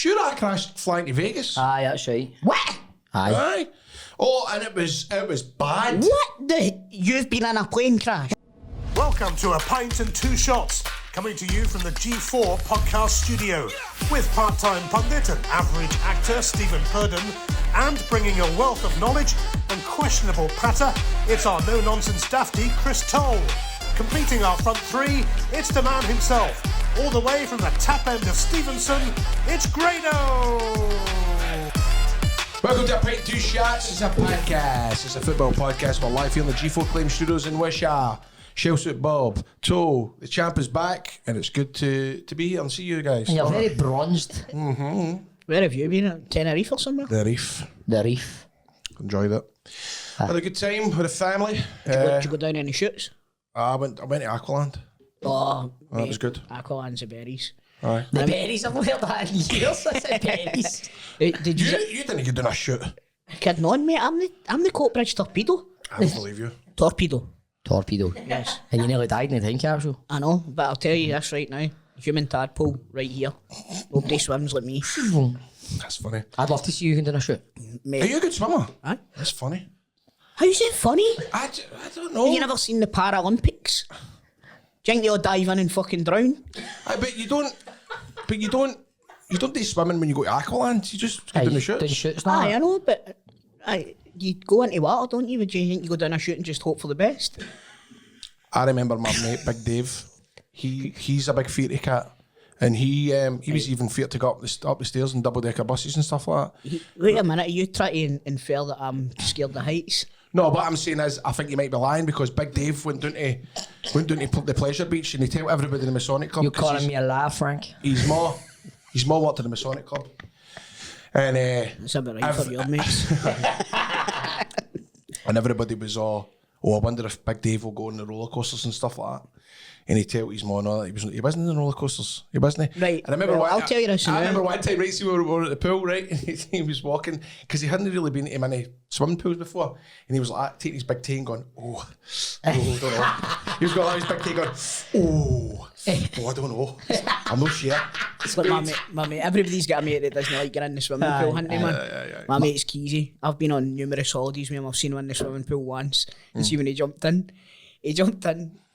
Sure, I crashed flying to Vegas. Aye, that's right. What? Aye. Oh, and it was bad. What the? You've been in a plane crash? Welcome to A Pint and Two Shots, coming to you from the G4 podcast studio, with part-time pundit and average actor Stephen Purden, and bringing a wealth of knowledge and questionable patter, it's our no-nonsense dafty Chris Toll. Completing our front three, it's the man himself, all the way from the tap end of Stevenson, it's Grado! Welcome to A Pint 2 Shots. It's a podcast. It's a football podcast. We're live here in the G4 Claim Studios in Wishaw. Shellsuit Bob, Toe, the champ is back, and it's good to be here and see you guys. And you're very bronzed. Mm-hmm. Where have you been? At Tenerife or somewhere? The Reef. The Reef. Enjoyed it. Had a good time with the family. Did you go down any shoots? I went to Aqualand. Oh, That was good. Aqualand's the berries. Aye. The berries, I've heard that in years. I said berries. Did you? You didn't get doing a shoot. Kidding on, mate. I'm the Coatbridge torpedo. I don't believe you. Torpedo. Torpedo. Yes. And you nearly died in the time capsule. I know, but I'll tell you this right now. Human tadpole right here. Nobody swims like me. That's funny. I'd love to see you doing a shoot. Mate. Are you a good swimmer? Huh? That's funny. How's it funny? I don't know. Have you never seen the Paralympics? Do you think they'll dive in and fucking drown? But you don't. You don't do swimming when you go to Aqualand. You just go down the shoots. Doing shoots now. Aye, I know, but you go into water, don't you? Do you think you go down a shoot and just hope for the best? I remember my mate Big Dave. He's a big fearty cat, and he was even feared to go up the stairs and double decker buses and stuff like that. Wait a minute, are you trying to infer that I'm scared of heights? No, what I'm saying is, I think you might be lying because Big Dave went down to the pleasure beach and he told everybody in the Masonic Club. You're calling me a laugh, Frank? He's more worked in the Masonic Club, and That's a bit right for your mates. and everybody was all, I wonder if Big Dave will go on the roller coasters and stuff like that. And he told his mum that he wasn't in the roller coasters. He wasn't. Right. And I remember I'll tell you this. I remember one time, right, see we were at the pool, right, and he was walking because he hadn't really been to many swimming pools before, and he was like taking his big tea and going, don't know. He was going his big tea going, I don't know. I'm not sure. It's like my mate. Everybody's got a mate that doesn't like getting in the swimming pool, hasn't he, man? My mate's Keezy. I've been on numerous holidays with him. I've seen him in the swimming pool once, and see when he jumped in.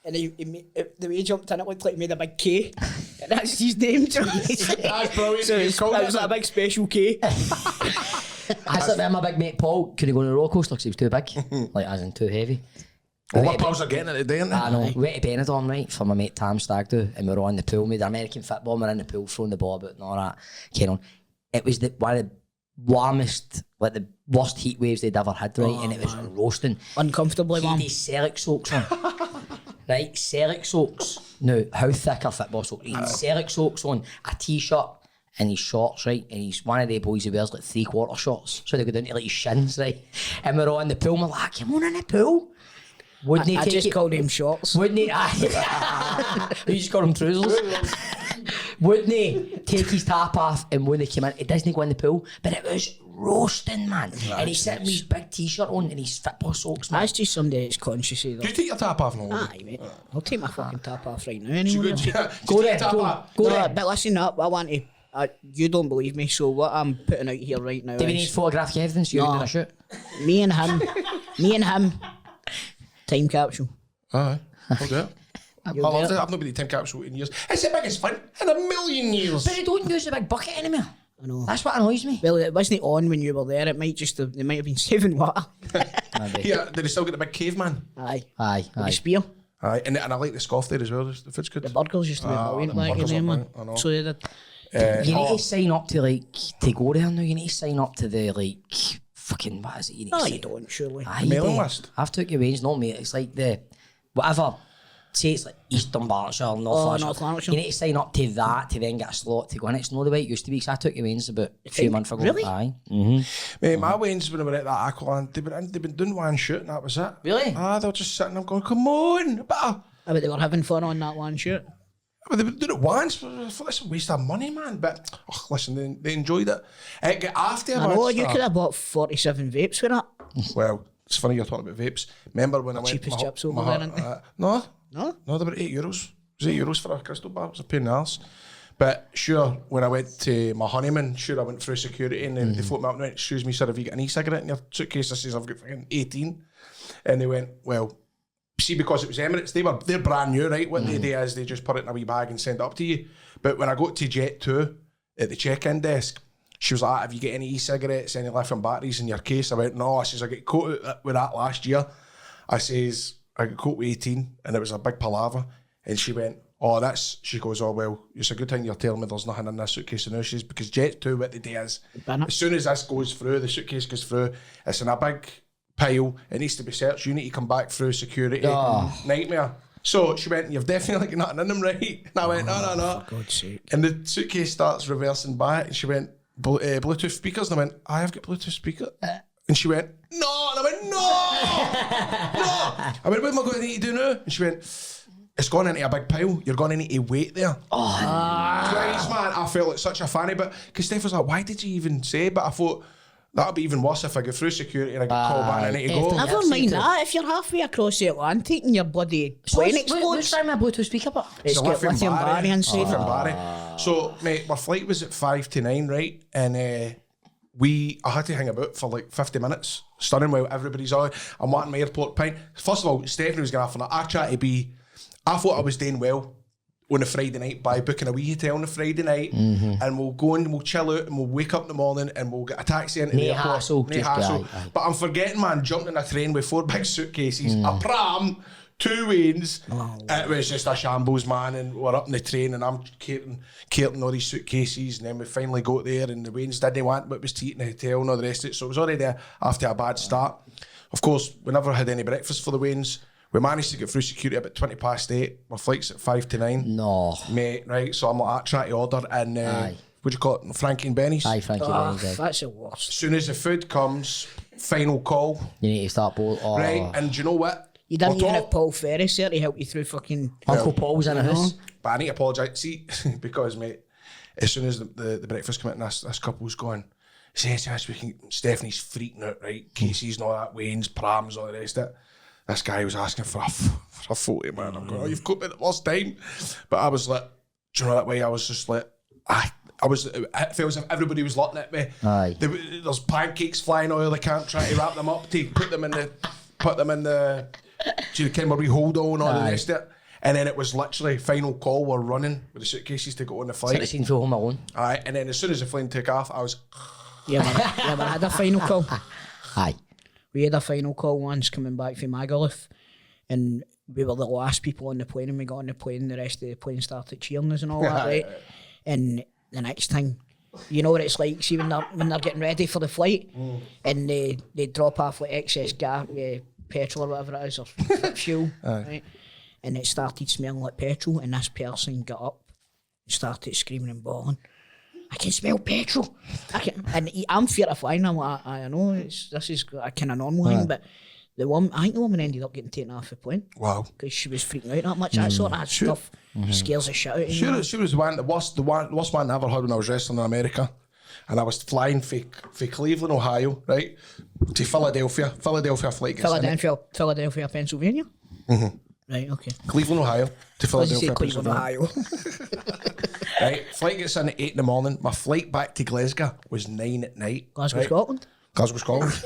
And the way he jumped in, it looked like he made a big K. And that's his name. That's brilliant. So it was like a big special K. I said to my big mate Paul, could he go on a roller coaster because he was too big? Like, as in too heavy. Well, what pals are getting at the day, aren't they? I know. We went to Benidorm, right, for my mate Tam Stag do, and we were on the pool with the American football, we were in the pool throwing the ball about and all that. It was one of the warmest, like the worst heat waves they'd ever had, right? And it was roasting. Uncomfortably warm. He had Celtic socks on. Right, Celtic socks. Now, how thick are football socks? He had Celtic socks on, a t-shirt and his shorts, right? And he's one of the boys who wears like 3/4 shorts. So they go down to like his shins, right? And we're all in the pool, and we're like, come on in the pool. Wouldn't he I take just it? called him shorts. Wouldn't he? You just call him trousers. Wouldn't he take his top off and when they came in, it doesn't go in the pool, but it was roasting, man. Nice. And he's sitting with his big t-shirt on and his football socks, man. That's just somebody that's conscious of that. Do you take your top off now? Aye, mate. I'll take my fucking top off right now. Anyway. Go there, go there. But listen up, I want to. You don't believe me, so what I'm putting out here right now Do we need is photographic evidence? You're doing a shoot? me and him, time capsule. Aye, I'll do it. You'll do I've it. not been to time capsule in years. It's the biggest fun in a million years. But they don't use the big bucket anymore. I know. That's what annoys me. Well, it wasn't on when you were there. It might just have, they might have been saving water. Yeah, did they still get the big caveman? Aye. Aye. The spear. Aye, and I like the scoff there as well. The food's good. The burgers used to be brilliant the back in burgers there, are man. brilliant, I know. So they did. You need to sign up to to go there now. You need to sign up to the fucking, what is it? You need to No, sign you don't, surely. Aye, mailing mate. list? I've took your ways, no mate. It's like the whatever. Say it's like Eastern Barnshire, North Lanarkshire. You need to sign up to that to then get a slot to go in. It's not the way it used to be. Because I took your ways about a few months ago. Really? Aye. Mate, my Waynes when we were at that Aqualand, they've been doing one shoot and that was it. Really? They were just sitting there going, come on, better. I bet they were having fun on that one shoot. But they did it once. But I thought that's a waste of money, man. But listen, they enjoyed it. After I know, you could have bought 47 vapes for that. Well, it's funny you're talking about vapes. Remember when I went? Cheapest chips over there, aren't they? No, No? they're about €8. It was €8 for a crystal bar. It was a pain in the arse. But sure, when I went to my honeymoon, sure, I went through security and then they phoned me up and went, excuse me, sir, have you got an e-cigarette in your suitcase? I says, I've got fucking 18. And they went, well, see, because it was Emirates, they're brand new, right? What they do is they just put it in a wee bag and send it up to you. But when I got to Jet 2 at the check-in desk, she was like, have you got any e-cigarettes, any lithium batteries in your case? I went, no. I says, I got caught with that last year. I says, I got caught with 18 and it was a big palaver. And she went, oh, she goes, oh, well, it's a good thing you're telling me there's nothing in this suitcase. And now she says, because Jet 2, what they do is, as soon as this goes through, the suitcase goes through, it's in a big pile, it needs to be searched, you need to come back through security. Nightmare. So she went, you've definitely got nothing in them, right? And I went, no. For God's sake. And the suitcase starts reversing back, and she went, Bluetooth speakers? And I went, I have got Bluetooth speaker. And she went, no. And I went, no. I went, what am I going to need to do now? And she went, it's gone into a big pile. You're going to need to wait there. Christ, man. I felt like such a fanny. But because Steph was like, why did you even say? But I thought, that'd be even worse if I go through security and I get called back and I need to go. Never mind that. If you're halfway across the Atlantic and your bloody plane explodes. What's trying my Bluetooth speaker? It's got lithium battery inside. So, mate, my flight was at 5 to 9, right? And I had to hang about for like 50 minutes, stunning while everybody's on. I'm watching my airport Pint. First of all, Stephanie was going off on that. I thought I was doing well on a Friday night by booking a wee hotel on a Friday night, and we'll go and we'll chill out and we'll wake up in the morning and we'll get a taxi into the airport. No hassle. But I'm forgetting, man, jumping in a train with 4 big suitcases, a pram, 2 wains. It was just a shambles, man, and we're up in the train and I'm carting all these suitcases, and then we finally got there and the wains didn't want what was to eat in the hotel and all the rest of it, so it was already there after a bad start. Of course, we never had any breakfast for the wains. We managed to get through security about 20 past 8. My flight's at 5 to 9. No. Mate, right, so I'm like trying to order and what do you call it? Frankie and Benny's? Aye, Frankie and Benny's. That's the worst. As soon as the food comes, final call. You need to start both. Oh. Right, and do you know what? You didn't even have Paul Ferris there to help you through fucking... Uncle Paul's in a house. But I need to apologise. See, because, mate, as soon as the breakfast came out and this couple's going, says to us, Stephanie's freaking out, right? Casey's and all that, Wayne's, prams, all the rest of it. This guy was asking for a photo, man. I'm going, you've got me the worst time. But I was like, do you know that way? I was just like, it felt as if everybody was looking at me. Aye. There's pancakes flying oil. They can't try to wrap them up to put them in the do you kind of hold on all the rest of it. And then it was literally final call. We're running with the suitcases to go on the flight. Sort of scene for Home Alone. Aye. And then as soon as the plane took off, I was. You ever had a final call? Aye. We had a final call once coming back from Magaluf, and we were the last people on the plane, and we got on the plane, the rest of the plane started cheering us and all that, right? And the next thing, you know what it's like, see when they're getting ready for the flight, and they drop off like excess gas, petrol or whatever it is, or fuel, right? And it started smelling like petrol, and this person got up and started screaming and bawling. I can smell petrol. I'm fear of flying. I'm like, I know this is a kind of normal thing, but I think the woman ended up getting taken off the plane. Wow. Because she was freaking out that much. That sort of stuff scares the shit out of you. She was the worst one I ever had when I was wrestling in America. And I was flying for Cleveland, Ohio, right, to Philadelphia. Philadelphia flight gets Philadelphia, Pennsylvania? Right, okay. Cleveland, Ohio to Philadelphia, Cleveland, Ohio. Right, flight gets in at 8 in the morning. My flight back to Glasgow was 9 at night. Glasgow, Scotland? Glasgow, Scotland.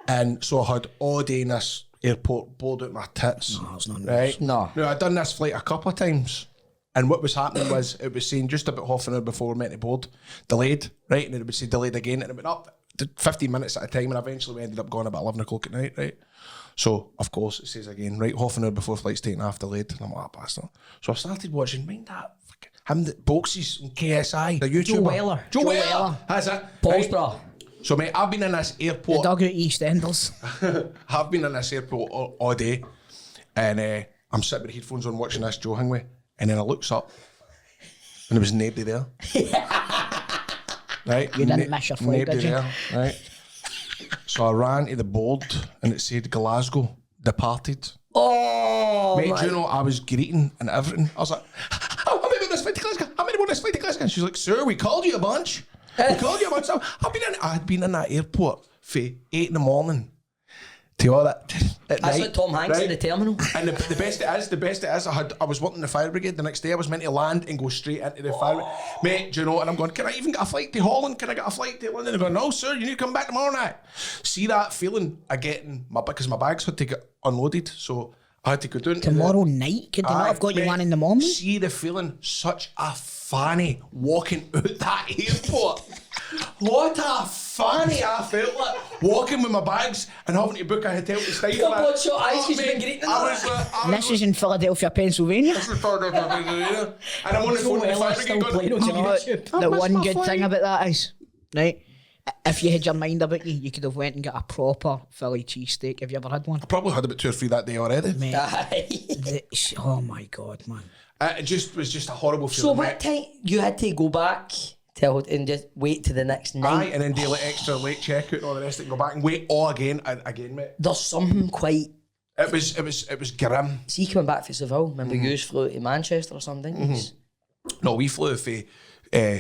And so I had all day in this airport, bored out my tits. No, it's not right? No. No, I'd done this flight a couple of times. And what was happening was, it was saying just about half an hour before we meant to board, delayed, right? And then it would say delayed again, and it went up to 15 minutes at a time, and eventually we ended up going about 11 o'clock at night, right? So, of course, it says again, right, half an hour before flight's taken off, delayed. And I'm like, bastard. So I started watching, mind that, him that boxes in KSI, the YouTuber. Joe Weller. That's it. Paul's bra. So, mate, I've been in this airport. The dugout EastEnders. I've been in this airport all day, and I'm sitting with headphones on watching this Joe Hingway, and then I looks up, and there was nobody there. Right? You didn't miss your flight, did you? There, right? So I ran to the board, and it said Glasgow departed. Oh, mate, do you know, I was greeting and everything. I was like, I'm going to this flight to Glasgow. I'm going to this flight to Glasgow. And she's like, sir, we called you a bunch. We called you a bunch. I had been in that airport for 8 in the morning To all that. At That's night, like Tom Hanks in the terminal. And the best it is, I was working in the fire brigade the next day. I was meant to land and go straight into the fire. Mate, do you know? And I'm going, can I even get a flight to Holland? Can I get a flight to London? They're going, no, sir, you need to come back tomorrow night. See that feeling of getting because my bags had to get unloaded, so I had to go down Tomorrow night? Could they not have got you one in the morning? See the feeling, such a fanny walking out that airport. What a fanny I felt like walking with my bags and having to book a hotel to stay Come on, shut eyes, you've been greeting And this is in Philadelphia, Pennsylvania. And I'm on the phone with the fire brigade going, Do you know what? The one good thing about that is, right? If you had your mind about you could have went and got a proper Philly cheesesteak. Have you ever had one? I probably had about 2 or 3 that day already. Mate, oh my God, man. It was just a horrible So feeling. what time you had to go back and just wait to the next night? Aye, and then do like extra late checkout and all the rest of it, and go back and wait all again, mate. There's something quite... It was grim. See, coming back from Seville, remember you flew to Manchester or something? No, we flew from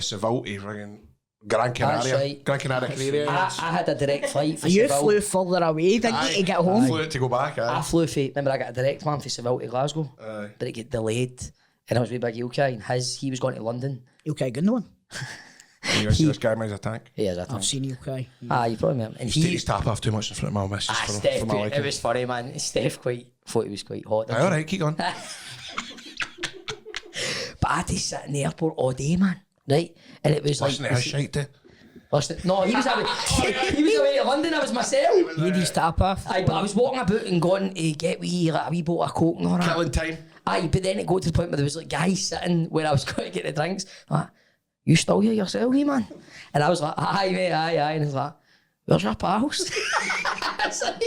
Seville to friggin' Gran Canaria. right. Gran Canaria. I had a direct flight for You Seville. flew further away, didn't you, to get home? I flew to go back, I flew for, remember I got a direct one for Seville to Glasgow, but it got delayed. And I was with Big Ilkay, and he was going to London. Okay, good one. You see this guy, man, he's a tank. Yeah, I think. I've seen you, okay. You probably met him. And He's taking his top off too much in front of my missus Steph, for my liking. it was funny, man. Steph thought it was quite hot. Aye, all right, keep going. But I had to sit in the airport all day, man. Right? And it was Listen to his shite too. No, he was away to London. I was myself. He had his tap off. Aye, but I was walking about and going to get a wee bottle of Coke and all that. Killing time. Aye, but then it got to the point where there was like guys sitting where I was going to get the drinks. Like, you still here yourself, you man? And I was like, aye, mate, aye. And he's like, where's your pals? It's like,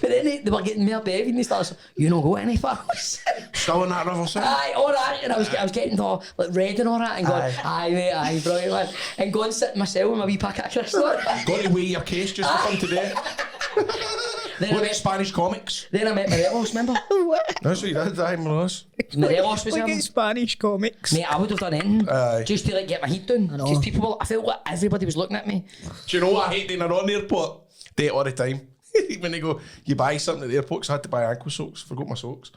but then they were getting more bevy and they started saying, you don't go any pals? Still in that river, sir? Aye, all right. And I was getting all like red and all that and going, aye, mate, aye, brilliant, man. And going sit myself with my wee packet of crisps. Got to weigh your case just for fun today. What about Spanish comics? Then I met Morelos, remember? That's what you did, aye, Morelos. Morelos was Look him. at Spanish comics. Mate, I would have done anything Aye. just to like get my heat down. Because I felt like everybody was looking at me. Do you know what I hate doing around the airport? Day all the time. When they go, you buy something at the airport, 'cause I had to buy ankle socks, forgot my socks.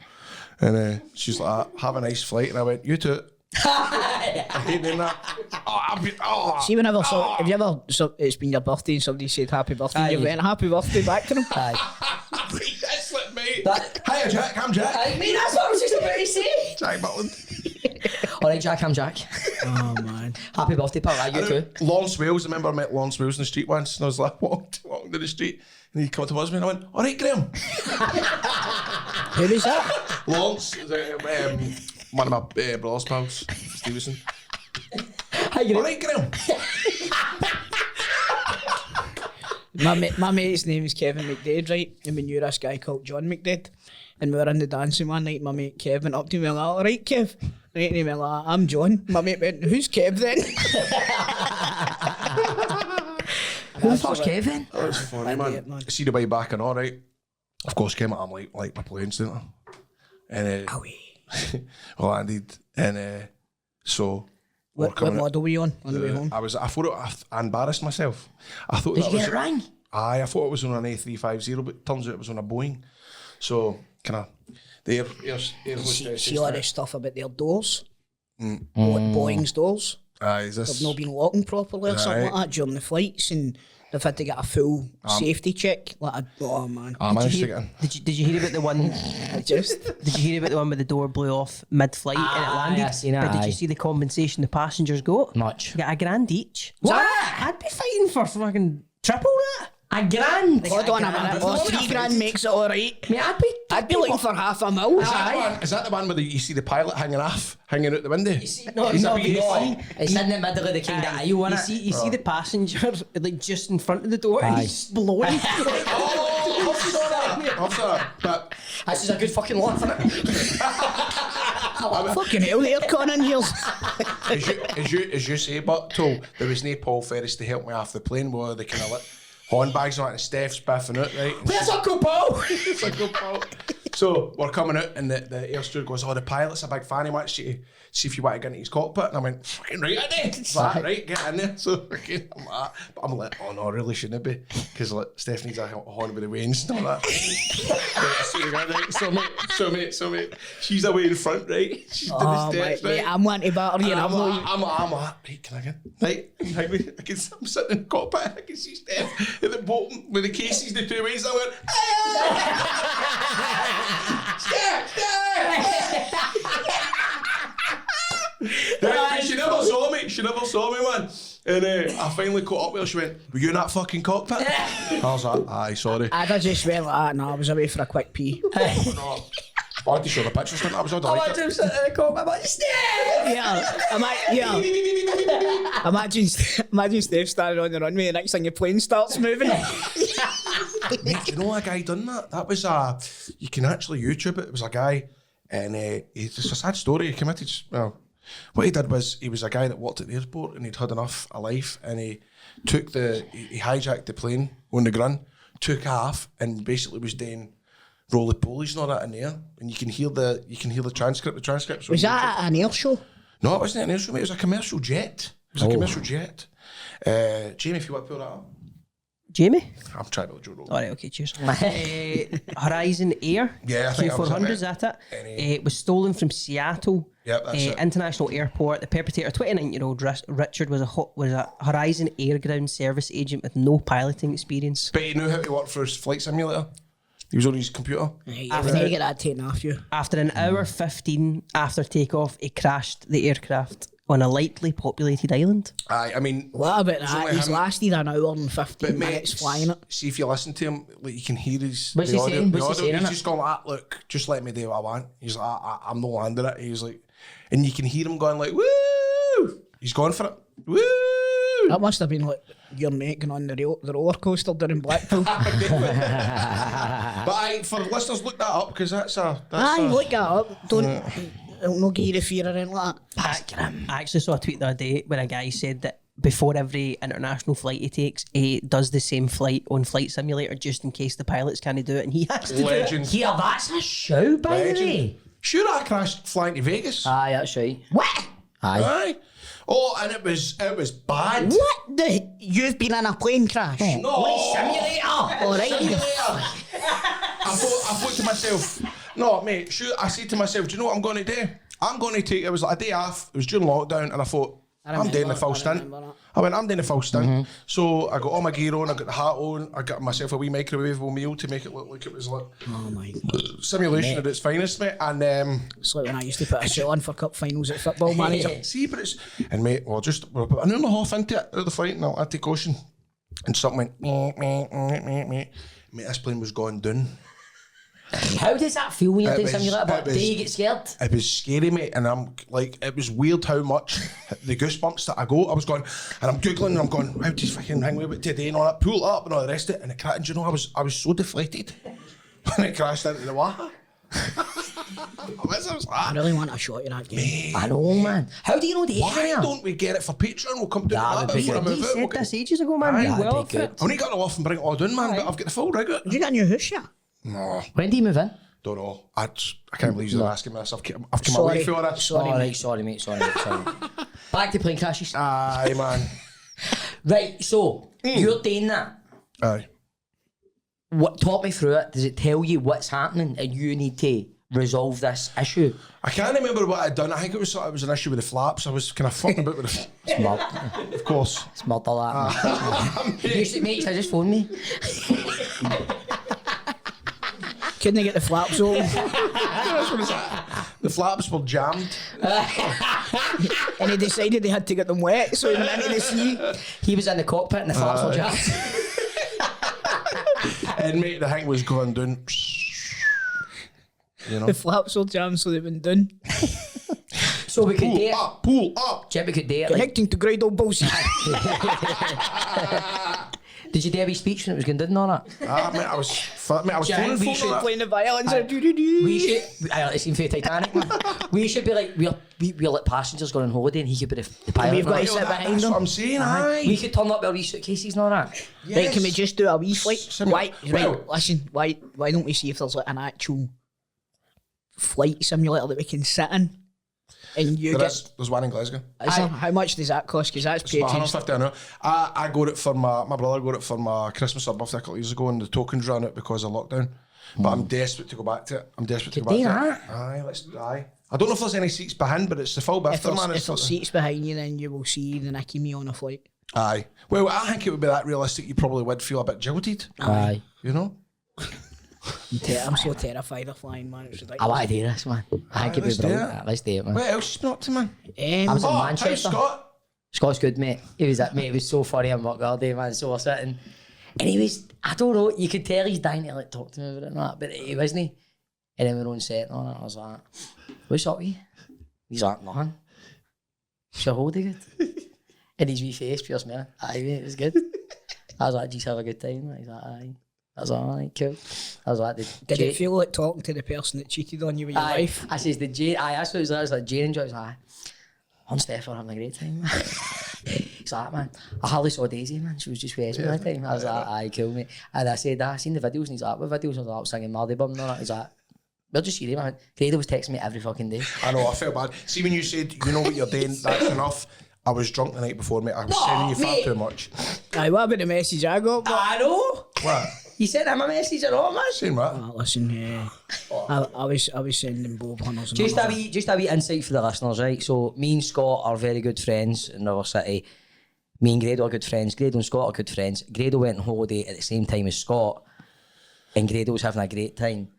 And she's like, have a nice flight. And I went, you too. I hate doing that. See, have you ever, it's been your birthday and somebody said happy birthday, Aye. you went happy birthday back to them? Aye. That's like me. That- Hiya, Jack, I'm Jack. Aye, mate, that's what I was just about to say. Jack Butland. All right, Jack, I'm Jack. Oh, man. Happy birthday, pal. Aye, you too. Lawrence Wales, I remember I met Lawrence Wales in the street once, and I was like, walking down the street, and he come towards me, and I went, all right, Graham. Who was that? Lawrence, one of my brother's pals, Stevenson. Hi, All right, Graham. My mate's name is Kevin McDade, right? And we knew this guy called John McDade. And we were in the dancing one night, my mate Kev went up to me and went, all right, Kev. Right, and he went like, I'm John. My mate went, who's Kev then? Who the fuck's Kevin? That's funny, man. See the way back and all right. Of course, came I'm like my planes, didn't I? And well, I did. And so What model were you on the way home? I embarrassed myself. I thought Did that you was get it wrong? Aye, I thought it was on an A350, but it turns out it was on a Boeing. So kind of the air hostess. See all this stuff about their doors? Boeing's doors? Aye, is this? They've not been locking properly or something like that during the flights, and they've had to get a full safety check. Oh man! I managed to get in. Did you hear about the one? I just Did you hear about the one where the door blew off mid-flight and it landed? I seen it, But did aye. you see the compensation the passengers got? Much. Got $1,000 each. What? I'd be fighting for fucking triple that. $1,000. hold on a minute. Oh, $3,000 makes it all right. Mate, I'd be looking for $500,000. Is that the one where you see the pilot hanging out the window? No, Is that no, BA? it's in the middle of the king that aisle, You innit? see the passenger like just in front of the door and he's blowing. But That's just a good fucking laugh, innit? Fucking hell, the aircon in here. as you say, but told there was no Paul Ferris to help me off the plane where they kind of horn bags on it and Steph's biffing out, right? Where's Uncle Paul? It's like, oh, Paul. So we're coming out and the air steward goes, the pilot's a big fan, he wants you to see if you want to get into his cockpit. And I went, fucking right, I did. It's like, right, get in there. So fucking, I'm like, oh no, I really shouldn't be. Because like, Stephanie's a horn with the reins and all that. So mate, she's away in front, right? She's doing the steps, right? Mate, I'm one to batter you. I'm like, right, can I get right? I'm sitting in the cockpit, I can see Steph at the bottom with the cases the two ways. I went, Steph! Right, she never saw me, man. And I finally caught up with her. She went, were you in that fucking cockpit? I was like, aye, sorry. I just went like that. No, I was away for a quick pee. No. I had to show the pictures. I was all delighted. I sitting in the cockpit, but Imagine Steph standing on the runway. The next thing your plane starts moving. Mate, do you know a guy done that? That was you can actually YouTube it. It was a guy, and it's a sad story. He committed. Well, what he did was he was a guy that worked at the airport, and he'd had enough of life, and he hijacked the plane on the ground, took off, and basically was doing roly polies and all that in there, and you can hear the transcript. The transcript. Was that an air show? No, it wasn't an air show, mate. It was a commercial jet. Jamie, if you want to pull that up. Jamie? I'm trying to Joe Rogan. Alright, okay, cheers. Horizon Air. Yeah, I think Q400, that is that it? It was stolen from Seattle that's it. International Airport. The perpetrator, 29-year-old Richard, was a Horizon Air ground service agent with no piloting experience. But he knew how to work for his flight simulator. He was on his computer. After you get that taken off you. After an hour 15 after takeoff, he crashed the aircraft on a lightly populated island. Aye, I mean, what about that? He's lasted an hour and 15 minutes flying it. See, if you listen to him, like you can hear his. What's he saying? He's just going like, look, just let me do what I want. He's like, I'm not landing it. He's like, and you can hear him going like, woo! He's going for it. Woo! That must have been like your mate going on the roller coaster during Blackpool. But for listeners, look that up because that's look that up. Don't no give you the fear or anything like that. I actually saw a tweet the other day where a guy said that before every international flight he takes, he does the same flight on Flight Simulator just in case the pilots can't do it, and he has to Legend. do it. Yeah, that's a show, by the way. Sure, I crashed flying to Vegas. Aye, that's right. What? Aye. Oh, and it was bad. What? You've been in a plane crash? No. Simulator. All right. I thought to myself, no, mate, sure. I said to myself, do you know what I'm going to do? I'm going to take, it was like a day off, it was during lockdown, and I thought, I'm doing the full stint. I'm doing the full stint. So I got all my gear on, I got the hat on, I got myself a wee microwavable meal to make it look like it was like simulation at its finest, mate. And it's like when I used to put a suit on for cup finals at Football Manager. See, but it's, and mate, we're about an hour and a half into it, out of the flight, and I had to caution, and something went, mate, this plane was going down. How does that feel when you're doing something like that? Do you get scared? It was scary, mate, and I'm like, it was weird how much the goosebumps that I was going, and I'm googling, and I'm going, how do you fucking hang with it today and all that, pull it up and all the rest of it, and it crashed. And you know, I was so deflated when it crashed into the water. I really want a shot of that game. I know, man. How do you know the Why don't we get it for Patreon? We'll come down to that before I move You it. said this ages ago, man. You well be good. fit. I only got to off and bring it all down, man, but I've got the full rig out. Did you get a new house yet? No, When do you move in? don't know. I can't believe you're asking me this. I've come away for this. Sorry, mate. Back to plane crashes. Aye, man. Right, so you're doing that. Aye. Talk me through it. Does it tell you what's happening and you need to resolve this issue? I can't remember what I'd done. I think it was an issue with the flaps. I was kind of fucking about with the... It's murder. Of course. It's murder, that. Mate, I just phoned me. Couldn't get the flaps open. The flaps were jammed. And he decided they had to get them wet, so he went into the sea. He was in the cockpit and the flaps were jammed. And mate, the thing was going down. You know? The flaps were jammed, so they've been done. So we could date. Pull up. Jim, we could date. Connecting to grade old bullshit. Did you do a wee speech when it was going down and all that? Mate, I was phoning we folk should like Playing the violins. We should. I like the scene for Titanic, man. We should be like we're like passengers going on holiday, and he could be the pilot. We've got to that. sit behind That's them. what I'm saying, aye. We could turn up with our wee suitcases and all that. Right, can we just do a wee flight? Simple. Why? Well- Right, listen. Why don't we see if there's like an actual flight simulator that we can sit in. And you There's one in Glasgow. how much does that cost? Because that's It's paid. about 150, I know. I got it for my brother got it for my Christmas or birthday a couple of years ago, and the tokens ran out because of lockdown. But I'm desperate to go back to it. Aye. I don't know if there's any seats behind, but it's the full bifter, man. If there's seats behind you, then you will see the Nicky me on a flight. Aye. Well, I think it would be that realistic. You probably would feel a bit jilted. Aye. You know? I'm so terrified of flying, man. It's ridiculous. I want to do this, man. I think it'd be let's do brilliant. Let's do it, man. What else you been up to, man? I was in How's Manchester. Scott? Scott's good, mate. It was so funny on work all day, man. So we're sitting, and he was, I don't know, you could tell he's dying to like talk to me about it and that, but he wasn't. And then we're on set on it. I was like, "What's up with you?" He's like, "Nothing." What's your holiday good? And his wee face, pure smile. Aye, mate, it was good. I was like, "Just have a good time." He's like, "Aye." I was like, "Alright, cool." I was like, Did it feel like talking to the person that cheated on you with your wife? I says, "Did Jane?" I asked what it was like. I was like, "Jane enjoyed." I was like, "I'm Steph, we're having a great time." He's like, "Man, I hardly saw Daisy, man. She was just with me that time." I was like, "Aye, cool, mate." And I said, "I seen the videos," and he's like, "What videos?" I was like, "I was singing Mardy Bum and all that." He's like, "We'll just see them, man." Grado was texting me every fucking day. I know, I felt bad. See, when you said, "You know what you're doing, that's enough," I was drunk the night before, mate. I was sending you far too much. Aye, what about the message I got? I know. What? You sent him a message at all, man. Saying what? Listen, I was sending Bob Hunters. Just a wee insight for the listeners, right? So me and Scott are very good friends in our city. Me and Grado are good friends. Grado and Scott are good friends. Grado went on holiday at the same time as Scott, and Grado was having a great time.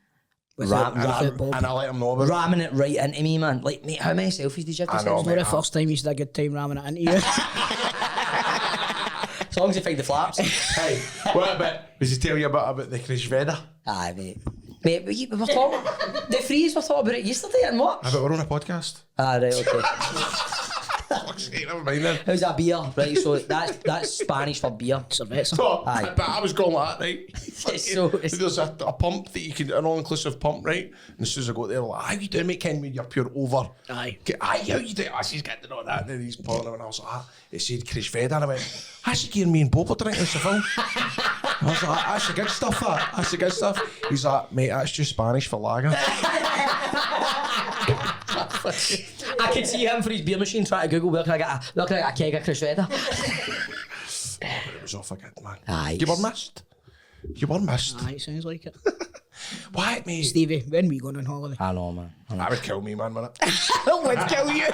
And I let him know about it. Ramming it right into me, man. Like, mate, how many selfies did you have to I know, send? It's not the first time he's had a good time ramming it into you. As long as you find the flaps. Hey, what about, was he telling you about the Krishveda? Aye, mate. Mate, we were talking, the freeze were talking about it yesterday and what? I bet we're on a podcast. Ah, right, okay. Fuck's sake, never mind then. How's that beer? Right, so that's Spanish for beer. Cerveza. So, Aye. but I was going like that, right? It's- There's a pump that you can, an all-inclusive pump, right? And as soon as I got there, like, how you doing, mate, Ken, when you're pure over? Aye. Aye, how you doing? I said, getting to know that. And then he's pouring him, and I was like, it said Krishveda, and I went, that's the gear me and Bob are drinking, Saville. I was like, that's the good stuff, that. That's the good stuff. He's like, mate, that's just Spanish for lager. I could see him for his beer machine trying to Google where can I get a keg of Krishveda. It was off again, man. Aye. You were missed. You were missed. Aye, sounds like it. Why, mate? Stevie, when we going on holiday? I know, man. That would kill me, man, wouldn't it? I would kill you.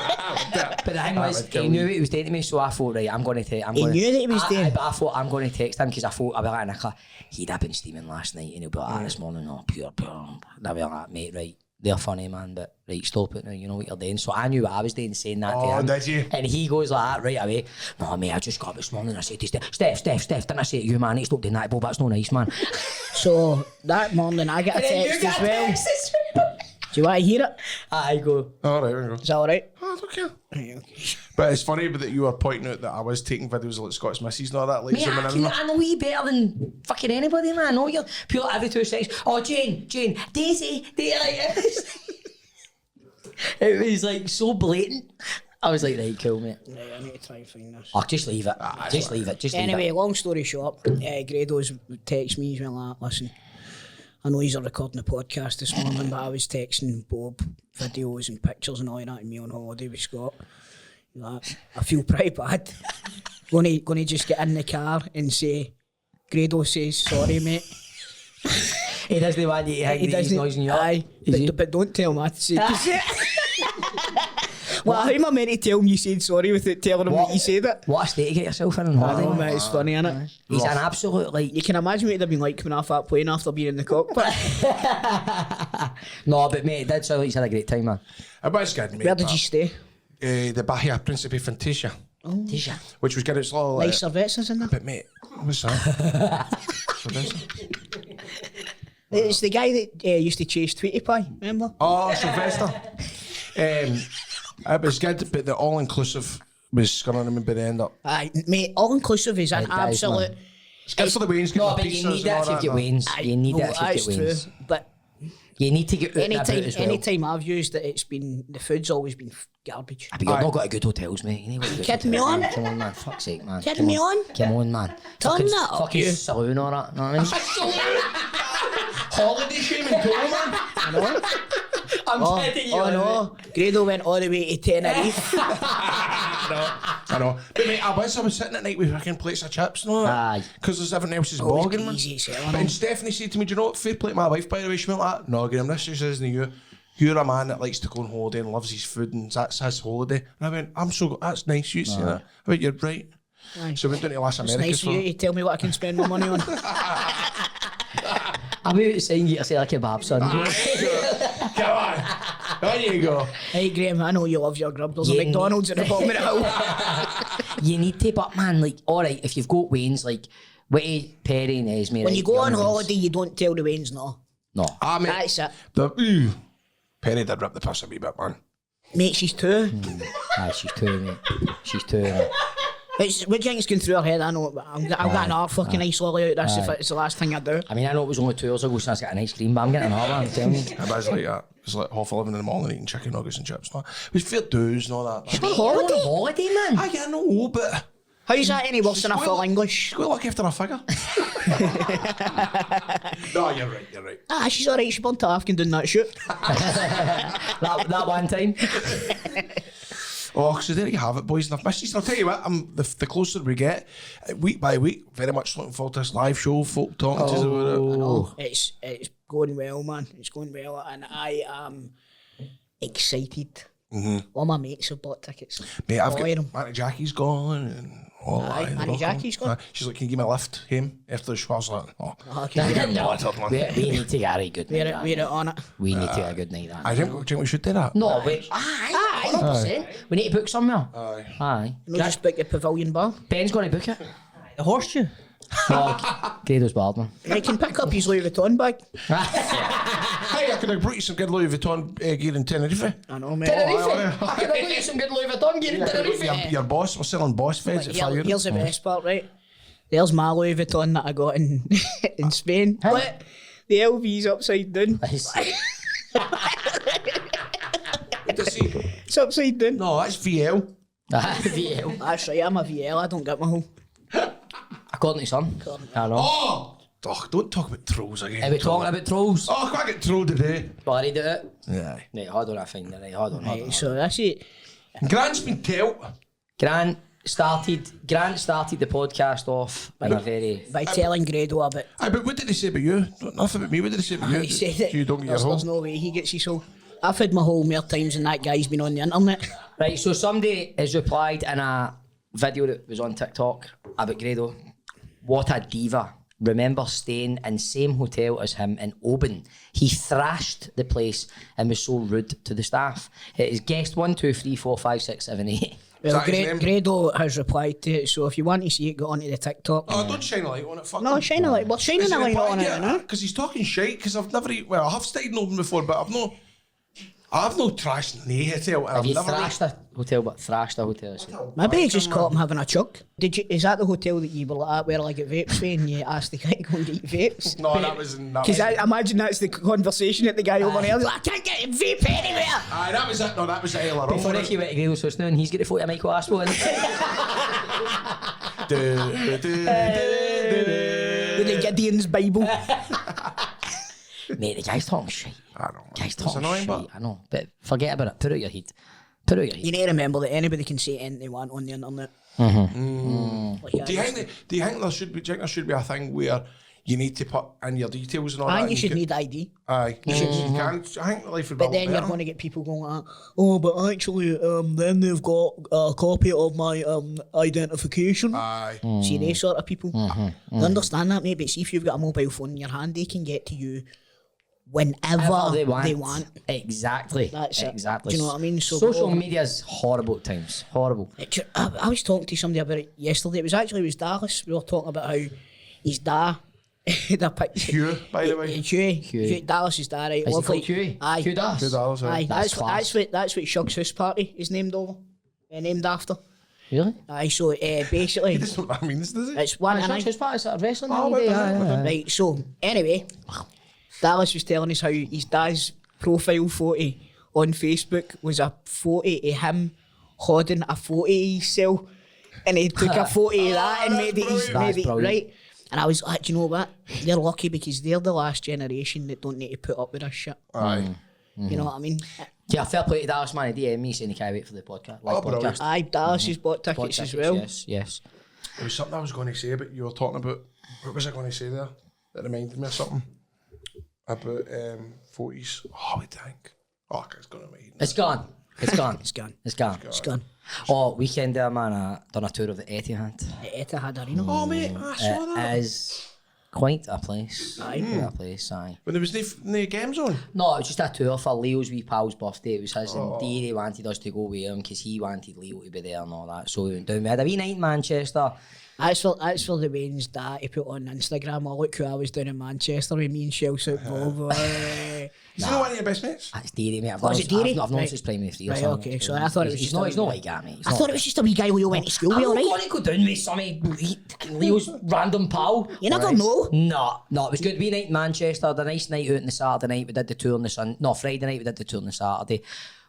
But the thing was, would kill he knew what he was doing to me, so I thought, right, I'm going to take. He knew that he was doing. But I thought I'm going to text him because I thought I'd be like, Nicola, he'd have been steaming last night, and he'll be like, this morning, oh, pure. And I'd be like, mate, right, they're funny, man, but right, stop it now, you know what you're doing. So I knew what I was doing, saying that to him. Did you? And he goes like that right away. No, mate, I just got up this morning. I said to Steph, didn't I say to you, man, stop doing that, Bob, that's no nice, man. So that morning I get a text as well. Do you want to hear it? I go, All right, there we go. Is that alright? Oh, it's okay. But it's funny that you were pointing out that I was taking videos of like Scott's misses and all that, like mate, zooming in. I know you better than fucking anybody, man. I know you're pure every 2 seconds. Oh, Jane, Daisy. Like, it was like so blatant. I was like, right, cool, mate. Right, I need to try and find this. Oh, just leave it. Just leave it. Anyway, long story short, Grado's text me, he's been like, listen, I know he's recording a podcast this morning, but I was texting Bob videos and pictures and all that and me on holiday with Scott. He's like, I feel pretty bad. Gonna just get in the car and say, Grado says, sorry, mate. He doesn't want you to hang these noising you up. Aye, but don't tell him I had to say it. Well, how am I meant to tell him you said sorry without telling him that you said it? What a state to get yourself in on I know, holiday. mate, it's funny, innit? He's an absolute, like... You can imagine what it'd have been like coming off that plane after being in the cockpit. No, but mate, it did sound like he's had a great time, man. It was good, mate. Where did you stay? The Bahia Principe Fantasia. Tisha. Which was good. It's all Nice cervezas in there. But mate, what's that? It's the guy that used to chase Tweety Pie, remember? Oh, Sylvester. It was good, but the all-inclusive was scurrying him by the end up. Aye, mate, all-inclusive is an It does, absolute... man. It's good for the Waynes. No, but you need that if you get wins. You need that if you get wins. But You need to get out and about as well. anytime I've used it, it's been... The food's always been garbage. But you've not got a good hotels, mate. You need to go to Kidding me hotels, on? man. Come on, man. Fuck's sake, man. Kidding me on? Come on, man. Turn Fucking- that up, Fucking you. saloon or that, know what I mean? Holiday shaming, man. You know? I'm kidding you. Oh no, Grado went all the way to Tenerife. I know. But mate, I was sitting at night with fucking plates of chips and all Aye. that. Because there's everything else is Always bogging, man. easy selling And Stephanie said to me, do you know what, fair play to my wife, by the way, she went like, no, Graham, this just isn't you. You're a man that likes to go on holiday and loves his food and that's his holiday. And I went, that's nice you say that. I went, you're right. Aye. So we went down to Las It's Americas nice for you to tell me what I can spend my money on. I'm about saying you to say like a kebab, son. Come on. There you go. Hey Graham, I know you love your grub. There's a Yeah. McDonald's at the bottom of the hill. You need to, but man, like, alright, if you've got Wayne's, like, Witty, Perry and Esme, When right, you go on young ones. holiday, you don't tell the Waynes no. No. Ah, mate. That's it. Penny did rip the piss a wee bit, man. Mate, she's two. Aye, she's two, mate. She's two, mate. What do you think's going through her head? I know, I've got another fucking ice lolly out this if it's the last thing I do. I mean, I know it was only 2 years ago since I got an ice cream, but I'm getting another one, I'm telling you. It was like that. It was like 11:30 in the morning eating chicken nuggets and chips. No. It was fair dues and all that. You're on holiday, man. I know, but How's that any worse than a full English? go look after a figure. No, you're right. Ah, she's alright, she burnt her half doing that shoot. that one time. Oh, so there you have it, boys. And I've missed you. I'll tell you what, the closer we get, week by week, very much looking forward to this live show, folk talking to us about it. No, it's going well, man. It's going well, and I am excited. All my mates have bought tickets. Mate, I've All got of them. Manny Jackie's gone and all Aye, that. Manny Jackie's gone? She's like, can you give me a lift home after the show? I was like, oh. Okay, No, man. we need to get a good night. we're on it. We need to get a good night. I think we should do that. No, wait. Aye, 100%. We need to book somewhere. Aye. No, just book the Pavilion bar. Ben's going to book it. The horseshoe. No, Grado's bad, man. I can pick up his Louis Vuitton bag. Hey, I could have brought you some good Louis Vuitton gear in Tenerife. I know, mate. Tenerife. I could have got you some good Louis Vuitton gear in Tenerife. Your boss, we're selling boss feds at €5. Here's the best part, right? There's my Louis Vuitton that I got in in Spain. Look, the LV's upside down. It's upside down. No, that's VL. VL. That's right, I'm a VL. I don't get my home. According to son. I know. Oh, don't talk about trolls again. Are we talking about trolls? Oh, I can't get trolled today. Barry did it. Yeah. Right, hold on, I find it. Right, hold on. Right, so that's it. Grant's been dealt. Grant started the podcast off in a very... By telling Grado about. Aye, but what did they say about you? Nothing about me. What did they say about you? He said it. You don't get your There's home. no way he gets his home. I've had my home more times than that guy's been on the internet. Right, so somebody has replied in a video that was on TikTok about Grado. What a diva. Remember staying in same hotel as him in Oban. He thrashed the place and was so rude to the staff. It is guest 1, 2, 3, 4, 5, 6, 7, 8. Well, that his name? Grado has replied to it, so if you want to see it, go onto the TikTok. Oh, don't shine a light on it. Fuck No, him. shine a light. We're shining a light on it now. Because he's talking shite. Because I've never... Well, I have stayed in Oban before, but I've no trashed nae hotel. Have you thrashed a hotel, but thrashed a hotel? Maybe you just caught him having a chuck. Is that the hotel that you were at where like at vapes and you asked the guy to go and get vapes? No, that was in... Because I imagine that's the conversation that the guy over there was like, I can't get a vape anywhere. Aye, that was it. No, that was the Ella Before Ricky went to Grado's house now and he's got a photo of Michael Aspel in With the Gideon's Bible. Mate, the guy's talking shit. I know. Guy's It's talking annoying, shit. but... I know, but forget about it. Put it out your head. Put it out your You head. need to remember that anybody can say anything they want on the internet. Like, Do you think there should be a thing where you need to put in your details and all I that? think you and should can- need ID. Aye, you should. You can. I think life would be But then you're better. going to get people going like, oh, but actually, then they've got a copy of my identification. Aye. See, they sort of people. I understand that, mate, but see if you've got a mobile phone in your hand, they can get to you whenever they want. Exactly. That's it. Exactly. Do you know what I mean? So Social media's horrible at times. Horrible. I was talking to somebody about it yesterday. It was Dallas. We were talking about how his dad... the picture. Hugh, by the way. Hugh. Dallas's dad, right? Is he Lovely. called Hughie? Aye. Hugh Das? Hugh Das, aye. Aye, That's class. that's what Shug's house party is named after. Really? Aye, so basically, He doesn't know what that means, does he? it's one and It's I. his part of wrestling. Oh, day. well, Aye, aye, aye. Right, so anyway, Dallas was telling us how his dad's profile photo on Facebook was a photo of him holding a photo of himself, and he took a photo of that and made it That's brilliant. right. And I was like, do you know what? They're lucky because they're the last generation that don't need to put up with this shit. Aye. You know what I mean? Yeah, fair play to Dallas, man. He DM me saying he can't wait for the podcast. Live brilliant. podcast. Aye, Dallas has bought tickets as well. Yes. There was something I was going to say, but you were talking about, what was I going to say there? That reminded me of something. About 40s. Oh, we think. Oh, it's gone in my head. It's gone. It's gone. It's gone. Oh, weekend there, man. I done a tour of the Etihad. The Etihad Arena. Oh, mate, I saw that. It is quite a place. Aye. Quite a place, aye. When there was no games on. No, it was just a tour for Leo's wee pal's birthday. It was his, and Deary wanted us to go with him because he wanted Leo to be there and all that. So we went down. We had a wee night in Manchester. That's for the Wayne's dad to put on Instagram. Oh, look who I was down in Manchester with me and Shell South Bob. Is he not one of your best mates? That's Deary, mate. I've Was it Deary? known Right. since primary 3 or Right, something. okay, so I thought it was He's just not, a- he's not like that, mate. He's I not thought like it was just a wee guy who went to school with, I'm not alright? going to go down with some Leo's random pal. You never know. No, it was good. We night in Manchester, the nice night out on the Saturday night. We did the tour on the Friday night we did the tour on the Saturday.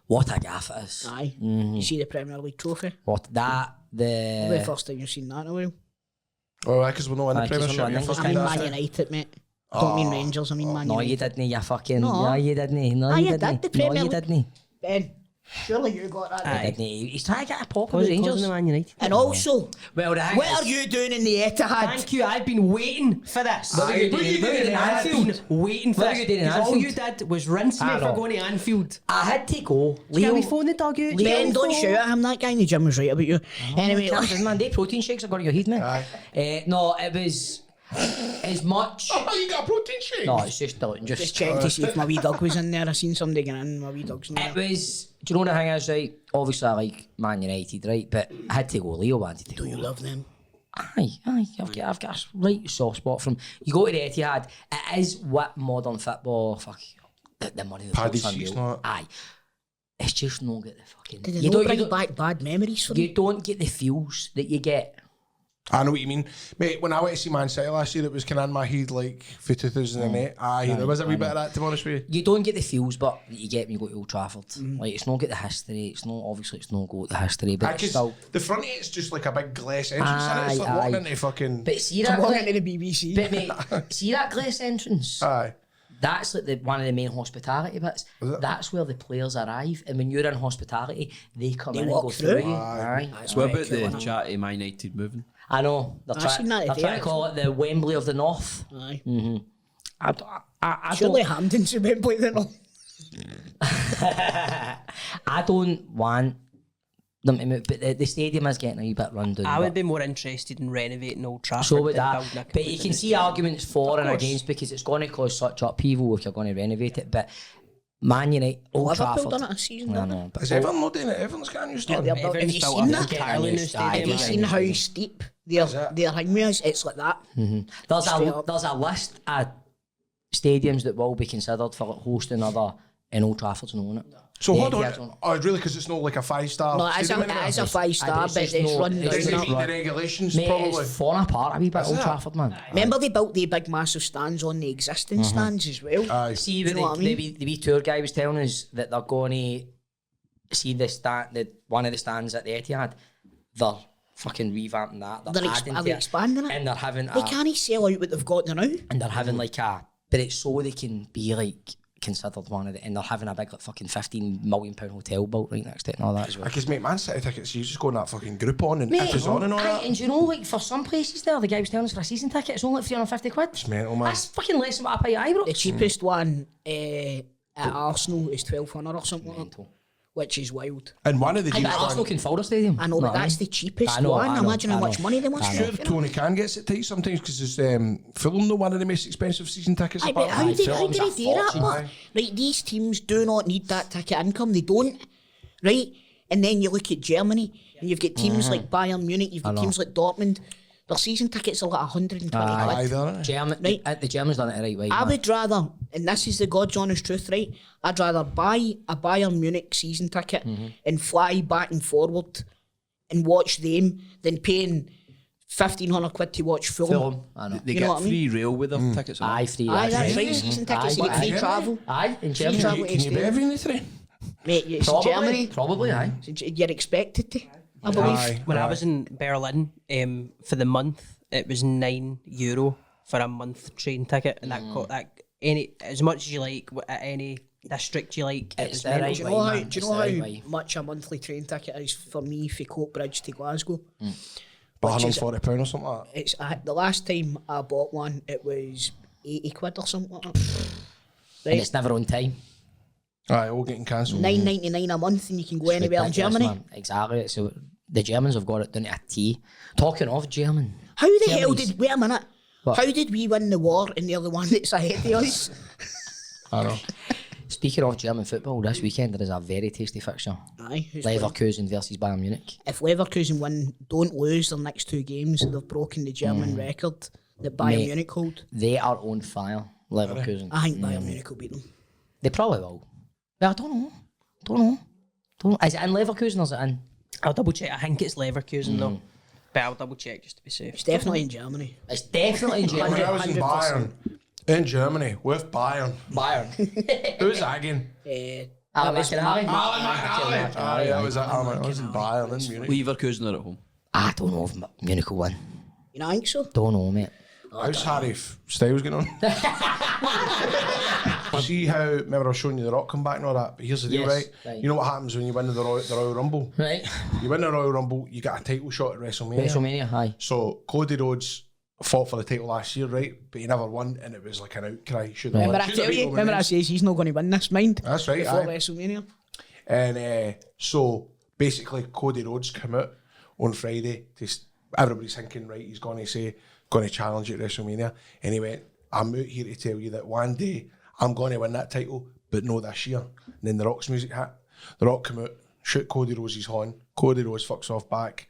What a gaff it is. Aye. You see the Premier League trophy? What that, The the... first time you've seen that in a while. Oh, because we're not in the Aye, 'cause Premiership. we're not in You're English, I fucking mean Fantastic. Man United, mate. I don't mean Rangers, I mean Man No, you United. didn't, you fucking... No. No, you didn't. No, Aye, you you did, didn't. the No, Premier you League. didn't. Ben, surely you got that. Aye. Right? Didn't he? He's trying to get a pop Cause with it Rangers. the Man United. And also, Well, the what are you doing in the Etihad? Thank you. I've been waiting for this. What were you doing in Anfield? Waiting for What were this. you doing in 'Cause all Anfield? you did was rinse me I for know. going to Anfield. I had to go. Can we phone the dugout? Ben, don't shout at him. That guy in the gym was right about you. Anyway, Man, they protein shakes have got your head, man. No, it was as much... Oh, you got a protein shake? No, it's just just checking to see if my wee dog was in there. I seen somebody get in. My wee dog's in It there. was... Do you know the thing is, right? Obviously, I like Man United, right? But I had to go. Leo wanted to go. Do you love them? Aye. I've got a right soft spot from... You go to the Etihad, it is what modern football... Fuck. The money that's Paddy unreal. Sheets, not. Aye. It's just not get the fucking... Did You they not don't, you, bring don't, back bad memories for you? you don't get the feels that you get... I know what you mean. Mate, when I went to see Man City last year, it was kind of in my head like for 2008. Aye, there was a wee bit of that, to be honest with you. You don't get the feels, but you get when you go to Old Trafford. Like, it's not get the history. It's not, obviously, it's not go to the history, but it's Because still... the front of it's just like a big glass entrance, isn't it? It's like Aye, walking aye. into fucking... But see Come that... on into the BBC. But mate, see that glass entrance? Aye. That's like one of the main hospitality bits. Is it? That's where the players arrive, and when you're in hospitality, they come They in and walk go through. through you. Aye. So what about the charity Man United moving? I know. They're, I've seen that they're today, trying to call it the Wembley of the North. Aye. I Surely don't, Hampden's the Wembley then. I don't want them to move, but the stadium is getting a wee bit run down. I but- would be more interested in renovating Old Trafford. So with than that, building a but you can completely see new arguments for and course. against because it's going to cause such upheaval if you're going to renovate it. But Man United, Old Liverpool Trafford, done it a season, I done know. But Is Everton not doing it? Everton's got a new Yeah, stadium. they're built- have Everton's you built seen a that? entirely new Have stadium. Have you Yeah. seen how steep their hang is? It's like that. There's Straight a up. there's a list of stadiums that will be considered for like, hosting other, and Old Trafford's not on it. So The hold Etihad's on. Oh, really? Because it's not like a 5-star No, it's stadium a anymore? 5-star, it's but just it's no- run it's Does down it just up. meet the regulations, Mate, probably? it's falling apart a wee bit, Is Old it? Trafford, man. Remember they built the big massive stands on the existing stands as well? Aye. See, Do you know what I mean? the wee tour guy was telling us that they're going to see one of the stands at the Etihad. They're fucking revamping that. They're adding are to they it, expanding it? and they're having They can't sell out what they've got now. and they're having like a, but it's so they can be like considered one of the, and they're having a big like fucking £15 million hotel built right next to it and all that as well. Because, mate, Man City tickets, you just go on that fucking Groupon and it is on and all aye, that. and do you know, like for some places there, the guy was telling us for a season ticket, it's only like 350 quid. It's mental, man. That's fucking less than what I pay at Ibrox. The cheapest one at Arsenal is 1,200 or something like that, Mental. which is wild. And one of the Aye, but cheapest Arsenal ones, can fill the stadium. I know, but No, that's aye. the cheapest I know, one. I know, Imagine how I much know. money they must I have. know. sure Tony can gets it tight sometimes because it's Fulham, the one of the most expensive season tickets. Aye, but apart. how did Fulham's he a do that? fortune. But, right, these teams do not need that ticket income. They don't, right? And then you look at Germany, and you've got teams like Bayern Munich, you've got teams like Dortmund. Their season tickets are like 120 Aye, quid. there, aye. German, Right. the Germans done it the right way. I man. would rather, and this is the God's honest truth, right? I'd rather buy a Bayern Munich season ticket and fly back and forward and watch them than paying 1,500 quid to watch Fulham. Fulham, I know. They You know get what I mean? free rail with their tickets. Aye, free. Aye, that's right. right, season tickets, you Aye, get free aye. travel. Aye, in Free Germany. travel. Can you be every three? Mate, it's Probably, Germany. probably, aye. You're expected to, I believe. Aye. When I was in Berlin for the month, it was €9 for a month train ticket, and that got that any as much as you like at any district you like. It's mental. right Do you know way, how? man. Do you It's know the right how way. much a monthly train ticket is for me for Coatbridge to Glasgow? But Which is- £140 or something like that. It's the last time I bought one, it was £80 or something like that. And Right, it's never on time. Aye, all getting cancelled. $9.99 a month, and you can go anywhere in Ridiculous, Germany. man. Exactly. So the Germans have got it down to a T. Talking of German. How the hell Germany's- did? Wait a minute. What? How did we win the war and they're the one that's ahead of us? I know. Speaking of German football, this weekend there is a very tasty fixture. Aye, who's playing? Leverkusen versus Bayern Munich. If Leverkusen don't lose their next 2 games, they've broken the German record that Bayern Mate. Munich hold. They are on fire, Leverkusen. I think Bayern Munich will beat them. They probably will. Well, I don't know. Is it in Leverkusen or is it in? I'll double check. I think it's Leverkusen though, but I'll double check just to be safe. It's definitely in Germany. It's definitely in When I Germany. was in 100%. Bayern, in Germany, with Bayern. Bayern. Who's that again? Alan McIntyre. Aye, I was in Bayern, in Munich. Leverkusen are at home. I don't know if Munich will win. You know, I think so. Don't know, mate. How's Harry Styles getting on? See how, remember I was showing you The Rock come back and all that, but here's the deal, Yes, right? right. You know what happens when you win the Royal Rumble? Right. You win the Royal Rumble, you get a title shot at WrestleMania. WrestleMania, aye. So Cody Rhodes fought for the title last year, right? But he never won, and it was like an outcry. Remember I says he's not going to win this, mind? That's right, Before aye. WrestleMania. And so basically, Cody Rhodes came out on Friday. Everybody's thinking, right, he's going to challenge at WrestleMania. And he went, I'm out here to tell you that one day I'm going to win that title, but no this year. And then The Rock's music hit. The Rock came out, shoot Cody Rhodes' horn. Cody Rhodes fucks off back.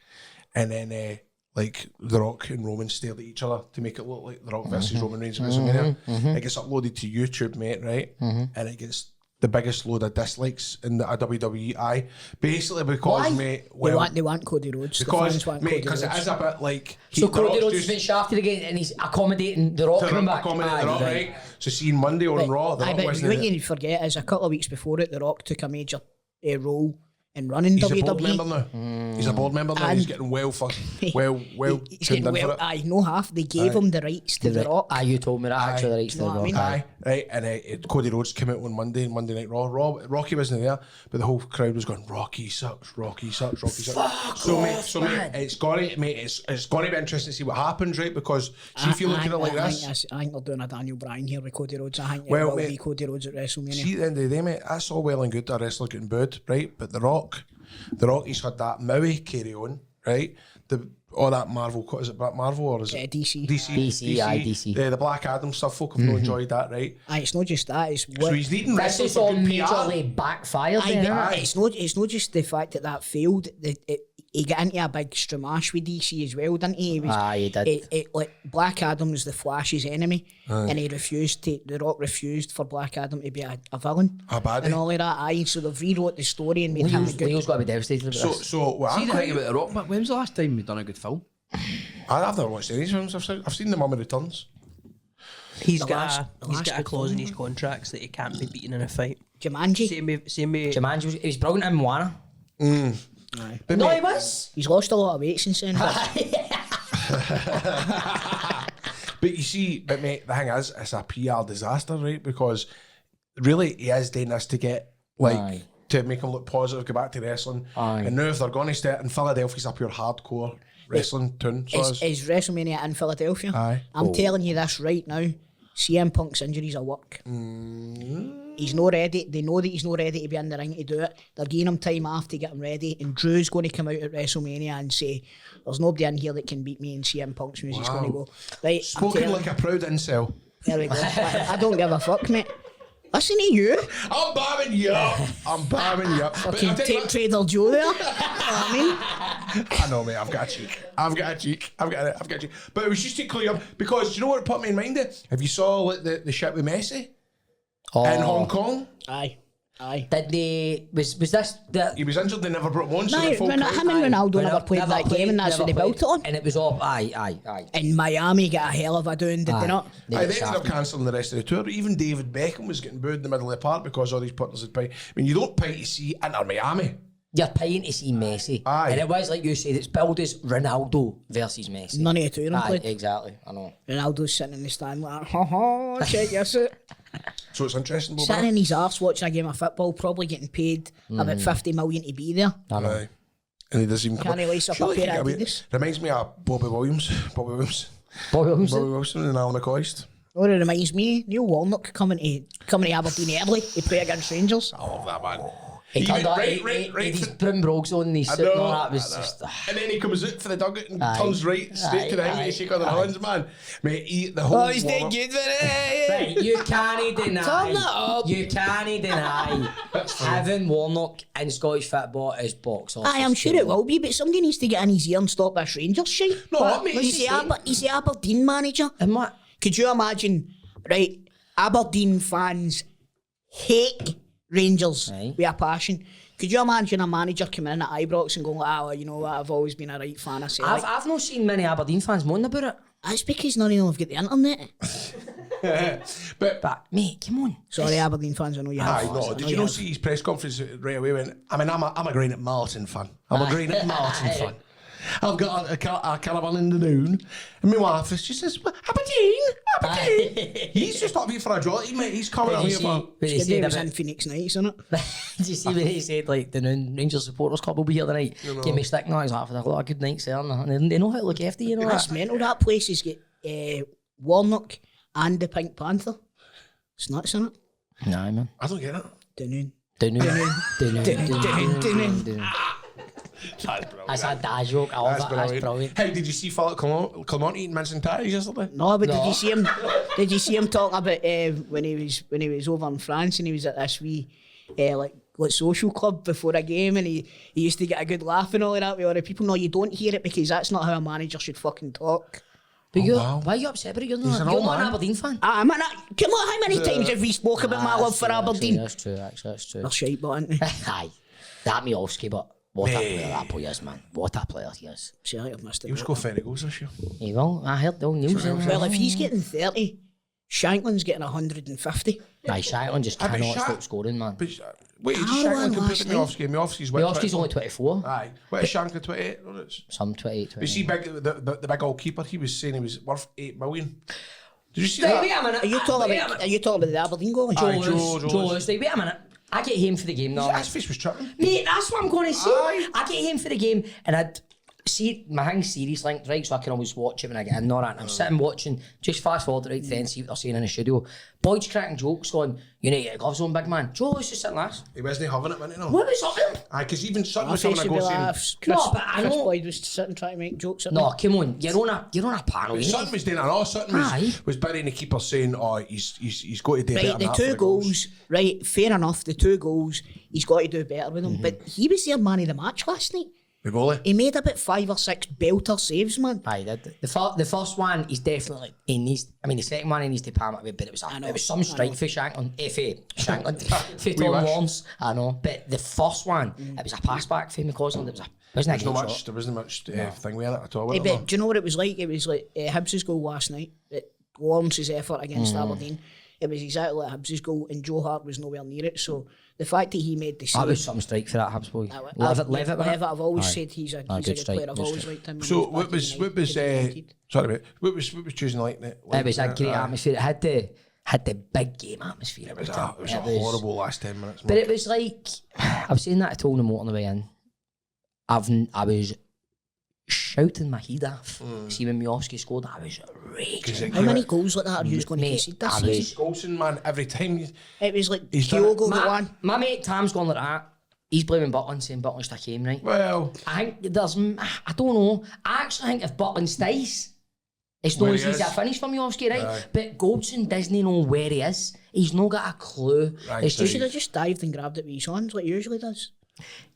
And then like The Rock and Roman stared at each other to make it look like The Rock versus Roman Reigns at WrestleMania. It gets uploaded to YouTube, mate, right? And it gets the biggest load of dislikes in the WWE. Aye, basically because, mate, They want Cody Rhodes. The because, fans want mate, Cody because it Rhodes. is a bit like So The Cody Rock's Rhodes has been shafted again and he's accommodating The Rock coming back. accommodate The Rock, right? So seeing Monday on Raw, The Aye, Rock but wasn't what in it. you forget is a couple of weeks before it, The Rock took a major role in running He's WWE. a board member now. He's a board member now. He's getting well He's tuned getting in for well. it. Aye, no half. They gave him the rights to The Rock. Aye, you told me that actually, the rights to know The what I Rock. mean? Aye, right, and Cody Rhodes came out on Monday Night Raw. Rocky wasn't there, but the whole crowd was going, Rocky sucks, Rocky sucks, Rocky sucks. So mate, it's gonna be interesting to see what happens, right? Because see if you look at it like this. I think they're doing a Daniel Bryan here with Cody Rhodes. I think Well, it will mate, be Cody Rhodes at WrestleMania. See, at the end of the day, mate, that's all well and good that a wrestler getting booed, right? But The Rock, he's had that Maui carry on, right? All that Marvel, what is it, Black Marvel or is it? DC. DC, aye, DC. The Black Adam stuff, folk have not enjoyed that, right? Aye, it's not just that. It's So what. he's needing This wrestling is for all good PR. majorly backfired Aye, then, but isn't it? it's not just the fact that failed. He got into a big stramash with DC as well, didn't he? Aye, he did. Like Black Adam was the Flash's enemy, and The Rock refused for Black Adam to be a villain. A baddie. And all of that. Aye, so they've rewrote the story and made him a good. Leo's got to be devastated about this. So what See I'm the quite, thing about The Rock, but when was the last time we done a good film? I've never watched any films. I've seen The Mummy Returns. He's The got last a good clause in film. his contracts that he can't be beaten in a fight. Jumanji. Same with Jumanji, he was brilliant in Moana. But No, mate, he was. He's lost a lot of weight since then. But you see, mate, the thing is, it's a PR disaster, right? Because really, he is doing this to get, Aye. to make him look positive, go back to wrestling. Aye. And now if they're going to start, and Philadelphia's a pure hardcore wrestling town. So Is WrestleMania in Philadelphia? Aye. I'm telling you this right now. CM Punk's injuries are work. He's not ready. They know that he's not ready to be in the ring to do it. They're giving him time off to get him ready. And Drew's going to come out at WrestleMania and say, "There's nobody in here that can beat me." And CM Punk's music's going to go. Right, I'm spoken telling like a proud incel. There we go. I don't give a fuck, mate. Listen to you. I'm bamming you up. I'm bamming you up. But Fucking I'll tell you tape what- trader Joe there. You know what I mean? I know, mate. I've got a cheek. I've got a cheek. But it was just to clear up because do you know what it put me in mind of? Have you saw like, the shit with Messi in Hong Kong? Aye. Did they, was this, He was injured. They never brought him on. So No, the full him crowd- and Ronaldo never played that game, and that's what they built it on. And it was all, aye. And Miami got a hell of a doing, did they not? They Aye, got they ended up shafted. cancelling the rest of the tour. Even David Beckham was getting booed in the middle of the park because all these partners had pay. I mean, you don't pay to see Inter Miami. You're paying to see Messi. Aye. And it was, like you said, it's billed as Ronaldo versus Messi. None of the two of them Aye, played. exactly, I know. Ronaldo's sitting in the stand like, ha ha, check your suit. So it's interesting. Bob, Sitting in his arse watching a game of football, probably getting paid about 50 million to be there. Aye. And he doesn't even Can't he lace up a pair of Adidas? Reminds me of Bobby Williams. Boy Wilson. Bobby Wilson and Alan McCoist. Oh, it reminds me, Neil Warnock coming to Aberdeen early to play against Rangers. I love that man. He turned up, right. his brown brogues on and he's sitting on that. Was just... And then he comes out for the dugout and Aye. turns right straight to the hang and shake on the hands, man. Mate, eat the whole. Oh, he's doing warm-up. good for it. Right, you can't Turn that deny. up. You can't deny having Warnock in Scottish football is box office. Aye, I'm sure it will be, but somebody needs to get in his ear and stop this Rangers shit. No, What? mate, He's the Aberdeen manager. And what? Could you imagine, right, Aberdeen fans hate Rangers Aye. with a passion. Could you imagine a manager coming in at Ibrox and going, well, you know what, I've always been a right fan of Celtic. I've not seen many Aberdeen fans moan about it. That's because none of them have got the internet. But Mate, come on. Sorry, Aberdeen fans, I know you aye, have. no. Did you not see his press conference right away? When I'm a Granite Martin fan. I'm a Granite Martin fan. I've got a caravan in the noon, and my wife she says, Aberdeen. He's just up here for a jolly, mate. He's coming up here for. When he Good day said was about, in Phoenix Nights, isn't it? did you see when he said like the Rangers supporters club will be here tonight? Give me stick now. He's like, I've got a good night's there, and they know how to look after you. You know That's that. mental. That place has got Warnock and the Pink Panther. It's nuts, isn't it? Nah, man. I don't get it. Dun-dun. That's a dad joke. I love that. That's brilliant. Hey, did you see Philip Clement eating mince and tatties yesterday? No, but No. did you see him? Did you see him talking about when he was over in France and he was at this wee like social club before a game and he used to get a good laugh and all of that with other people? No, you don't hear it because that's not how a manager should fucking talk. But wow. why are you upset about it? You're He's not, an you're old not an man. Aberdeen fan. Come on, how many times have we spoke about my love for Aberdeen? That's true, actually, that's true. They're shite, but aren't they? Aye. That Miovski, but what a player that boy is, man. What a player he is. See, I think I've missed it. He was scored 30 goals this year. He will. I heard the old news. Well, if he's getting 30, Shanklin's getting 150. Aye, Shankland just Aye, but cannot Shank- stop scoring, man. But wait, did How Shankland long compare last to night? Miovski? Miovski's what? Miovski's only 24. Aye. What is Shankland 28? What is- Some 28, You see, 28. the big old keeper. He was saying he was worth 8 million. Did you see Wait, that? wait a minute. Are you talking about the Aberdeen goal? Aye, Joe Joe Lewis, Lewis. wait a minute. I get him for the game now. His face was tripping. Mate, that's what I'm going to say. Aye. I get him for the game, and I'd see my thing's series linked, right? So I can always watch it when I get in. All right, and I'm sitting watching, just fast forward right then, see what they're saying in the studio. Boyd's cracking jokes going, you need to get gloves on, big man. Joe was just sitting last. He wasn't having it, wasn't he? No. What was up with him? Aye, because even Sutton My was face having a would be go saying. laughs. No, but I Chris know- Boyd was sitting trying to make jokes at No, me. come on, you're on a panel. You Sutton know? was doing it. No, Sutton Aye. was burying the keeper saying, "Oh, he's got to do better Right, than the that for two goals, right, fair enough, the 2 goals, he's got to do better with them. But he was their man of the match last night. The goalie. He made about 5 or 6 belter saves, man. Aye, the first one, he's definitely, he needs, I mean, the second one, he needs to palm it a bit, but it was some strike for Shankland, for Tom wish. Lawrence, I know. But the first one, it was a pass back for McCausland, it wasn't a good shot. There wasn't much thing with it at all. Hey, was there? but do you know what it was like? It was like Hibs' goal last night, Lawrence's effort against Aberdeen. It was exactly like Hibs' goal, and Joe Hart was nowhere near it. So the fact that he made the save. That was some strike for that Hibs boy. Levitt. I've always Aye. said he's a Good good strike, player. I've good always strike. liked him. So when what he was United. sorry mate, what was choosing like that? It was a great atmosphere. It had the big game atmosphere. It was a horrible last 10 minutes. But it was like, I was saying that I told him on the way in. I was shouting my head off. See when Miovski scored, I was raging. How many goals like that are you going to Mate, concede this I was- season? Golson, man, every time It was like He's done Kyogo got one. My mate Tam's gone like that. He's blaming Butland, saying Butland stuck him, right? well, I think I don't know. I actually think if Butland stays, it's Where not he as easy is. to finish for Miovski, right? Aye. But Goldson doesn't know where he is. He's not got a clue. Right, It's so just Should have just dived and grabbed it with his hands like he usually does.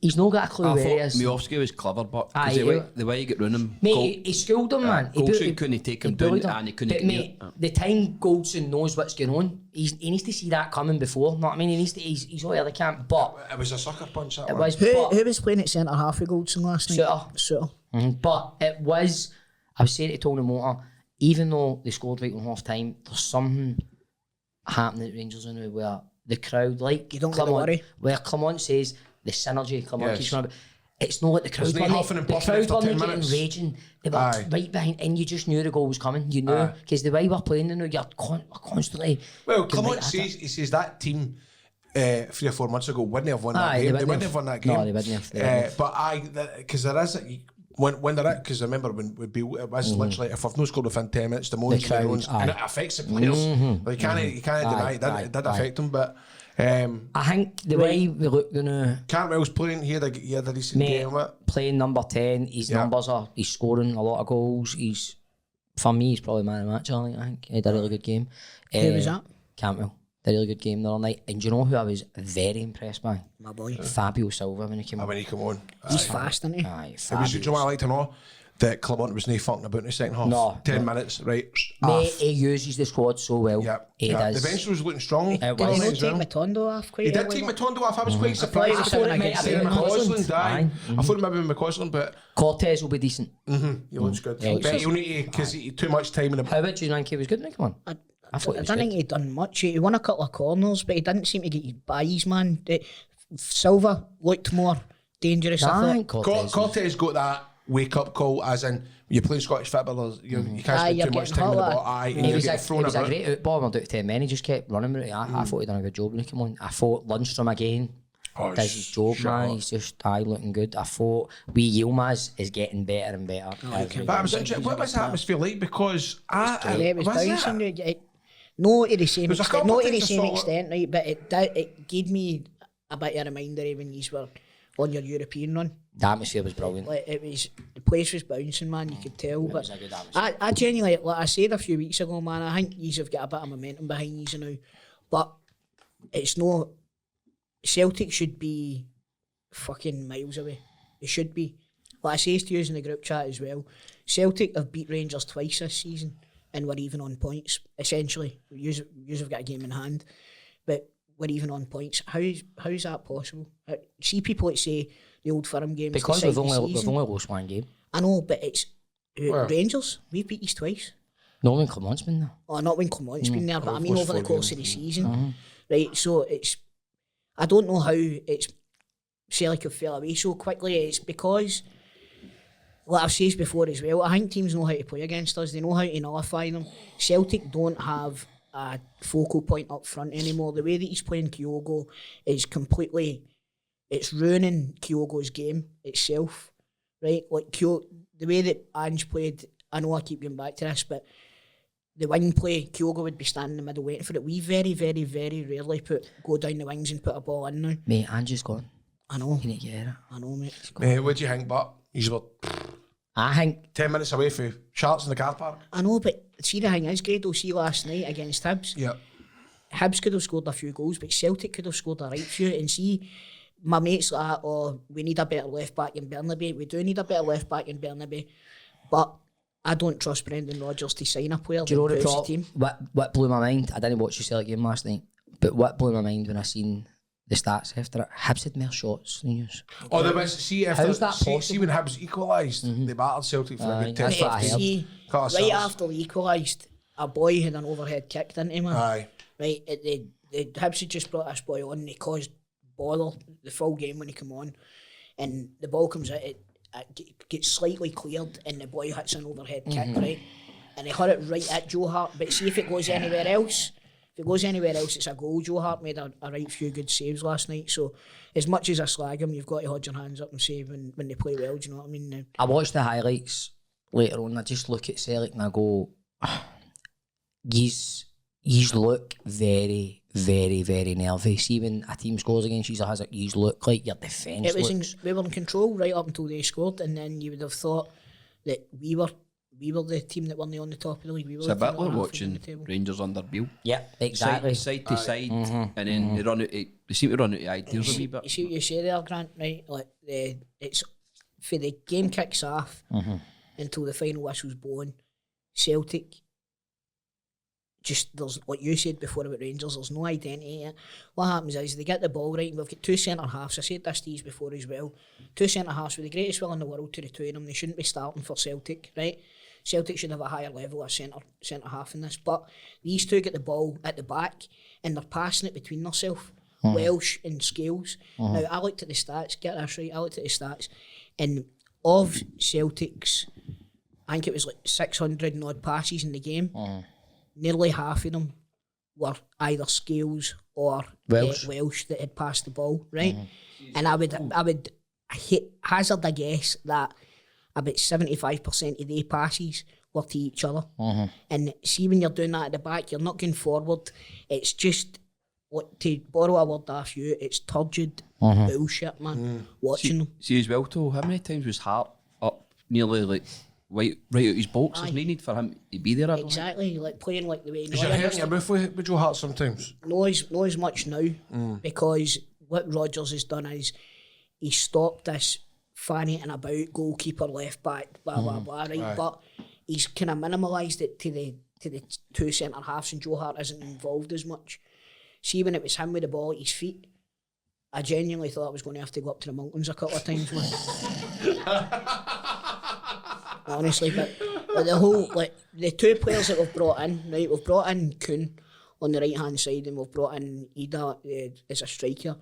he's not got a clue I where he thought is. Miovski was clever, but Aye, 'cause the way he got round him, Mate, he schooled him, man. Goldson couldn't take him down bullied and he couldn't But get near mate, it. the time Goldson knows what's going on, he needs to see that coming before. Know what I mean? He's out of the camp, but it was a sucker punch. That it one. was. Who But, was playing at centre half with Goldson last night? Sutter. but it was. I was saying to Tony Motor, even though they scored right on half time, there's something happening at Rangers now where the crowd, like You don't gotta Clement, worry. where Clement says the synergy Clement Yes. keeps on about. it's not like the crowd There's no were huffing and the puffing crowd after weren't 10 getting minutes. raging. They were Aye. right behind, and you just knew the goal was coming. You knew, because the way we're playing, you know, you're constantly. Well, going Clement right at says, it. he says that team 3 or 4 months ago wouldn't have won that Aye, game. they They wouldn't wouldn't have won that have. game. No, they wouldn't have. But because there is, when they're at, because I remember when it was literally, if I've no scored within 10 minutes, the moans, crowd, and it affects the players. Like, you can't deny it. It did affect them, but I think the way we look now, Cantwell's playing, he had a decent mate, game. playing number 10, his numbers are, he's scoring a lot of goals. For me, he's probably man of the match, I think. He had a really good game. Who was that? Cantwell. Did a really good game the other night. And do you know who I was very impressed by? My boy. Fabio Silva when he came on. When he come on. He's fast, isn't he? Aye, Do you know what I like to know? That Clement was no fucking about in the second half. No. 10 minutes, right? Mate, he uses the squad so well. He does. The bench was looking strong. It Did was. he not as well. take Matondo off quite He did early? take Matondo off. I was quite he surprised. was I thought having a good maybe game. McCausland, aye. I thought maybe McCausland, but Cortez will be decent. he looks good. Yeah, But he'll need to, because he too much time in the. How about you think he was good when he came on? I thought he I was don't think good. he done much. He won a couple of corners, but he didn't seem to get his buys, man. Silva looked more dangerous, I I thought. think Cortez. Cortez got that wake up call, as in you're playing Scottish football, you can't Aye, spend you're too much getting time in the hot, ball. Aye, and It you was, get a thrown great about. outball. We're down to 10 men. He just kept running with it. I thought he done a good job when he came on. I thought Lundstrom again Oh, does his job, shut man. up. He's just looking good. I thought Yilmaz is getting better and better. every But I game. was interested, what was the atmosphere like? Because Yeah, it was was bouncing. it? Not to the same There's a extent, couple not to of the things I same saw- extent, right? But it gave me a bit of a reminder of when you were on your European run. The atmosphere was brilliant. Like the place was bouncing, man. You could tell. But was a good atmosphere. I genuinely, like I said a few weeks ago, man. I think yous have got a bit of momentum behind yous now, but it's no. Celtic should be fucking miles away. They should be. Like I says to you in the group chat as well. Celtic have beat Rangers twice this season, and we're even on points. Essentially, yous have got a game in hand, but we're even on points. How's that possible? See people that say the Old Firm games Because decide we've the only season. lost one game. I know, but it's Where? Rangers. We've beat these twice. No one Clement's been there. Oh, not when Clement's been there, but I mean lost over the 4 course of the games. season. Right, so it's... I don't know how it's... Celtic have fell away so quickly. It's because, like I've said before as well, I think teams know how to play against us. They know how to nullify them. Celtic don't have a focal point up front anymore. The way that he's playing Kyogo is completely... It's ruining Kyogo's game itself, right? Like the way that Ange played, I know I keep going back to this, but the wing play, Kyogo would be standing in the middle waiting for it. We very, very, very rarely go down the wings and put a ball in now. Mate, Andrew's gone. I know. You need to get it. I know, mate. What do you think, but you were I think 10 minutes away from Charlottes in the car park? I know, but see the thing is, Grado, see last night against Hibs, Yeah. Hibs could have scored a few goals, but Celtic could have scored a right few. And see, my mates like, oh, we need a better left back in Burnaby. We do need a better left back in Burnaby, but I don't trust Brendan Rodgers to sign a player Do you know that the improves problem? the team. What blew my mind? I didn't watch the Celtic game last night, but what blew my mind when I seen the stats after it, Hibs had more shots than you. Oh, there was, see, if How's the, that see possible? when Hibs equalised, they battered Celtic for a good 10 that's what I 15. heard. See, Couple of right serves. after they equalised, a boy had an overhead kick, didn't he, man? Aye. Right, the Hibs had just brought this boy on and he caused bother the full game when he came on, and the ball comes out, it gets slightly cleared and the boy hits an overhead kick, right, and he hit it right at Joe Hart. But see if it goes anywhere else, it's a goal. Joe Hart made a right few good saves last night, so as much as I slag him, you've got to hold your hands up and say when they play well. Do you know what I mean? I watched the highlights later on. I just look at Celtic and I go, "Yous look very, very, very nervy. See when a team scores against you, yous look like your defence. It was we were in control right up until they scored, and then you would have thought that we were the team that weren't on the top of the league. We were It's a the team bit that were like halfway down watching the table. Rangers under Beale. Yeah, exactly. Side to side, and then they run out. They seem to run out of ideas a wee bit. You see what you say there, Grant, right? Like it's for the game kicks off until the final whistle's blown. Celtic, just there's like you said before about Rangers, there's no identity yet. What happens is they get the ball right, and we've got two centre halves. I said this to you before as well. Two centre halves with the greatest will in the world to the two of them. They shouldn't be starting for Celtic, right? Celtic should have a higher level of centre half in this, but these two get the ball at the back and they're passing it between themselves. Welsh and Scales. Now I looked at the stats. Get this right. I looked at the stats. And of Celtic's, I think it was like 600 and odd passes in the game, nearly half of them were either Scales or Welsh that had passed the ball, right? And I would hazard a guess that about 75% of their passes were to each other. And see, when you're doing that at the back, you're not going forward. It's just, what, to borrow a word off you, it's turgid bullshit, man. Watching them. See as well, too, how many times was Hart up nearly like right out his box? There's no need for him to be there. Exactly, like playing like the way. Is your hair in your mouth with Joe Hart sometimes? No as much now, because what Rodgers has done is he stopped this fannying about goalkeeper, left back, blah blah blah, right? But he's kind of minimalised it to the two centre halves, and Joe Hart isn't involved as much. See, when it was him with the ball at his feet, I genuinely thought I was going to have to go up to the mountains a couple of times, man. Honestly, but the whole, like, the two players that we've brought in, right? We've brought in Kuhn on the right hand side, and we've brought in Ida as a striker.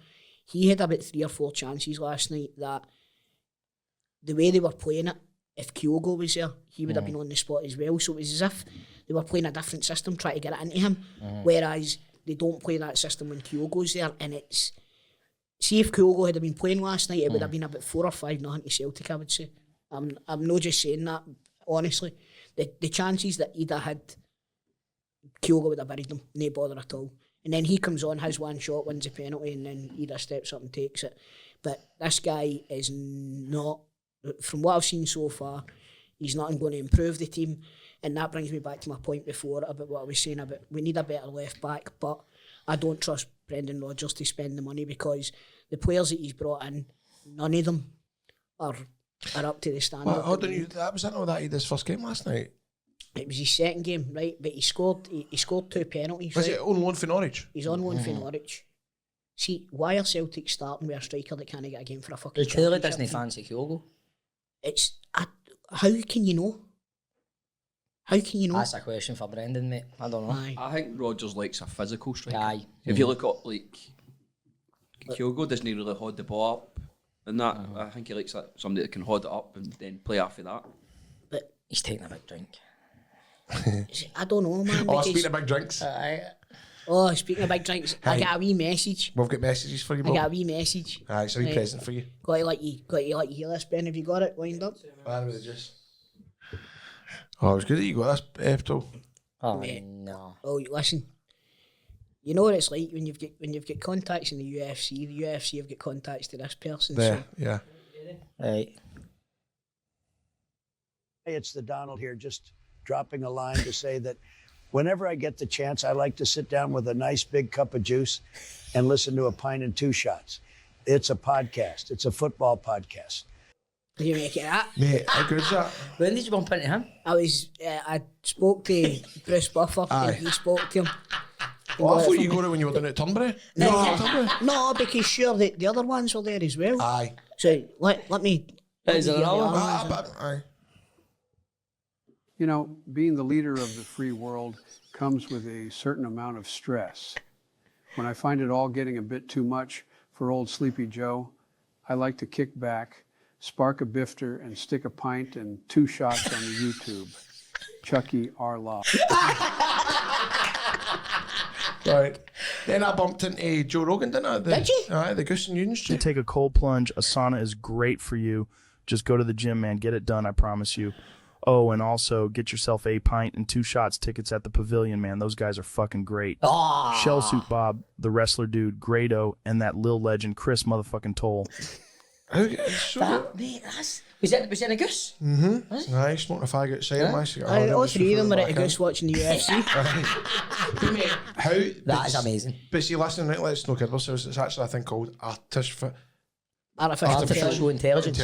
He had about 3 or 4 chances last night that the way they were playing it, if Kyogo was there, he would have been on the spot as well. So it was as if they were playing a different system, trying to get it into him. Whereas they don't play that system when Kyogo's there, and it's... See, if Kyogo had been playing last night, it would have been about 4 or 5-0 to Celtic, I would say. I'm not just saying that, honestly. The chances that Ida had, Kyogo would have buried them, no bother at all. And then he comes on, has one shot, wins a penalty, and then Ida steps up and takes it. But this guy is not, from what I've seen so far, he's not going to improve the team. And that brings me back to my point before about what I was saying about we need a better left back, but I don't trust Brendan Rodgers to spend the money, because the players that he's brought in, none of them are up to the standard. Well, how did you? That was that his first game last night. It was his second game, right? But he scored 2 penalties. Was right? it on loan for Norwich? He's on loan for Norwich. See, why are Celtic starting with a striker that can't get a game for a fucking He clearly championship doesn't team? fancy Kyogo. It's how can you know? How can you know? That's a question for Brendan, mate. I don't know. Aye. I think Rodgers likes a physical striker. Aye. If you look at, like, Kyogo doesn't really hold the ball up and that. I think he likes somebody that can hold it up and then play after that. But He's taking a big drink. I don't know, man. Oh, because- speaking of big drinks, speaking of big drinks, I got a wee message. we've got messages for you, I got a Bob. wee message. Aye, it's a wee Right. present for you. Got to let you hear this, Ben. Have you got it lined up? Oh, it was good that you got this, Epto. Oh, Mate. no. Oh, listen. You know what it's like when you've got contacts in the UFC. The UFC have got contacts to this person. There, yeah. Right. Hey, it's the Donald here, just dropping a line to say that whenever I get the chance, I like to sit down with a nice big cup of juice and listen to a pint and 2 shots. It's a podcast. It's a football podcast. Did you make it that? Mate, how good's that? When did you bump into him? I spoke to Bruce Buffer and he spoke to him. Oh, I thought you got it when you were down at Turnberry. No, because sure, the other ones were there as well. Aye. So let me... Is there another one? Aye. You know, being the leader of the free world comes with a certain amount of stress. When I find it all getting a bit too much for old Sleepy Joe, I like to kick back, spark a bifter, and stick a pint and 2 shots on the YouTube. Chucky R. Law. Right. Then I bumped into Joe Rogan, didn't I? Did you? Aye, the Goose and Union To Street. take a cold plunge, a sauna is great for you. Just go to the gym, man. Get it done, I promise you. Oh, and also get yourself a pint and 2 shots tickets at the Pavilion, man. Those guys are fucking great. Shell Suit Bob, the wrestler dude, Grado, and that Lil legend, Chris motherfucking Toll. Mate, that's... Was it in a goose? Aye, smoking a fag outside my cigar. All 3 of them were at a goose watching the UFC. Mate, how... That is amazing. But see, listening, right, let's not kid ourselves. It's actually a thing called artificial Artificial intelligence.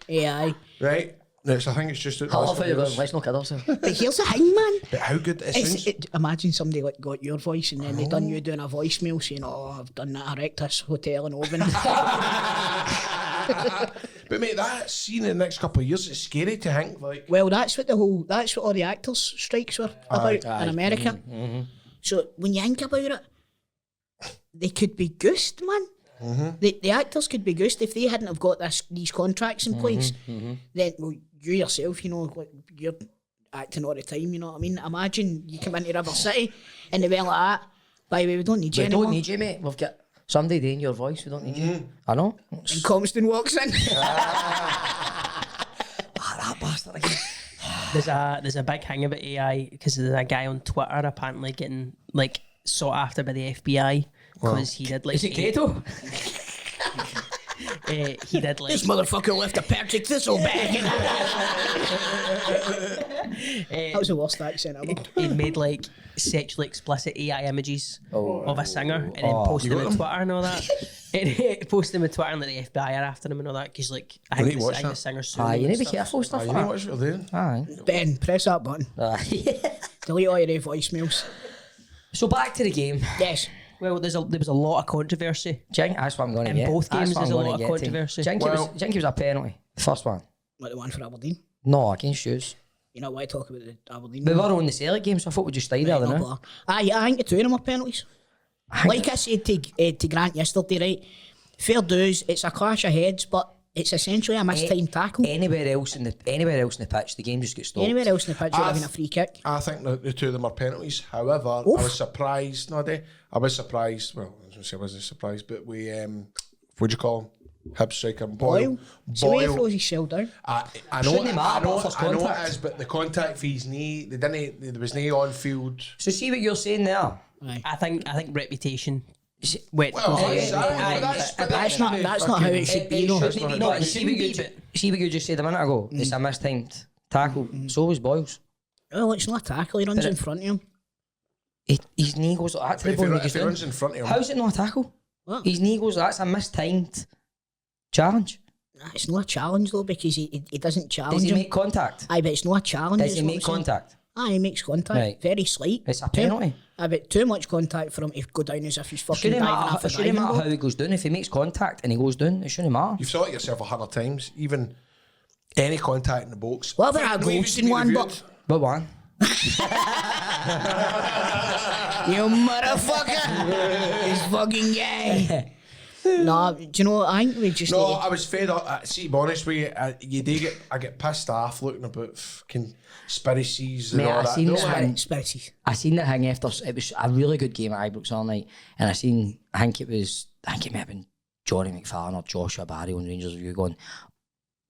Yeah, aye. Right? No, so I think it's just... I love how you're going, let's not kid ourselves. But here's the thing, man. But how good it sounds... Imagine somebody like got your voice and then they done you doing a voicemail saying, "Oh, I've done that. I wrecked this hotel in Oban." But mate, that scene in the next couple of years, it's scary to think, like... Well, that's what all the actors' strikes were about in America. So when you think about it, they could be goosed, man. The actors could be goosed if they hadn't have got these contracts in place. Then, well, you yourself, you know, like, you're acting all the time, you know what I mean? Imagine you come into River City and they were like that. By the way, we don't need you anymore. We don't need you, mate. We've got somebody doing your voice. We don't need you. I know. And Compston walks in. That bastard again. There's a big thing about AI because there's a guy on Twitter apparently getting like sought after by the FBI because he did like. Is it Gato? He did like. This motherfucker left a Patrick Thistle bag. That was the worst accent ever. He made like sexually explicit AI images of a singer and then posted them on Twitter and all that. And he posted them on Twitter and like, the FBI are after him and all that because like I think the singer's suing You him need to and be stuff. careful stuff You like know that. what you're doing? Aye. Ben, press that button. Delete all your voicemails. So back to the game. Yes. Well, there was a lot of controversy. That's what I'm going to In get. both games, That's what there's I'm a gonna lot of get to. controversy. Do you think it was a penalty? The first one? Like the one for Aberdeen. No, against Hughes. You know why I talk about the Aberdeen? We were on the Celtic game, so I thought we'd just stay there, Right, didn't no we? bother. I think the two of them are penalties. Like I said to Grant yesterday, right? Fair dues, it's a clash of heads, but it's essentially a mistimed tackle. Anywhere else in the pitch, the game just gets stopped. Anywhere else in the pitch would have been a free kick. I think the two of them are penalties. However, I was surprised. I was surprised. Well, I was going to say I wasn't surprised, but we, what do you call him? Hib striker Boyle. So he throws his shell down. I know, Shouldn't he matter, but first I know contact? it is, but the contact for his knee, there was no on field. So see what you're saying there. I think reputation. Wait, That's not how it should be. though. See what you just said a minute ago. It's a mistimed tackle. So was Boyle's. Oh, it's not a tackle. He runs in front of him. His knee goes like that to the If ball. he runs in front of him, How's it not a tackle? What? His knee goes like that's a mistimed challenge. It's not a challenge though because he doesn't challenge Does he him. make contact? Aye, but it's not a challenge. Does is he what make I'm saying. contact? Aye, he makes contact. Right. Very slight. It's a penalty. Aye, but too much contact for him to go down as if he's fucking Shouldn't diving off a matter diving how board. he goes down. If he makes contact and he goes down, it shouldn't matter. you've thought it yourself 100 times. Even any contact in the box. What about a Not even to Goldstein be one, reviewed. but But one. you motherfucker is fucking gay. No, do you know? I think we just No, need I was fed up. See, to be honest with you, I get pissed off looking about conspiracies and Mate, all I that. seen No, this I- one. conspiracies. I seen the thing after. It was a really good game at Ibrox all night, and I think it may have been Johnny McFarlane or Joshua Barry on Rangers Review going,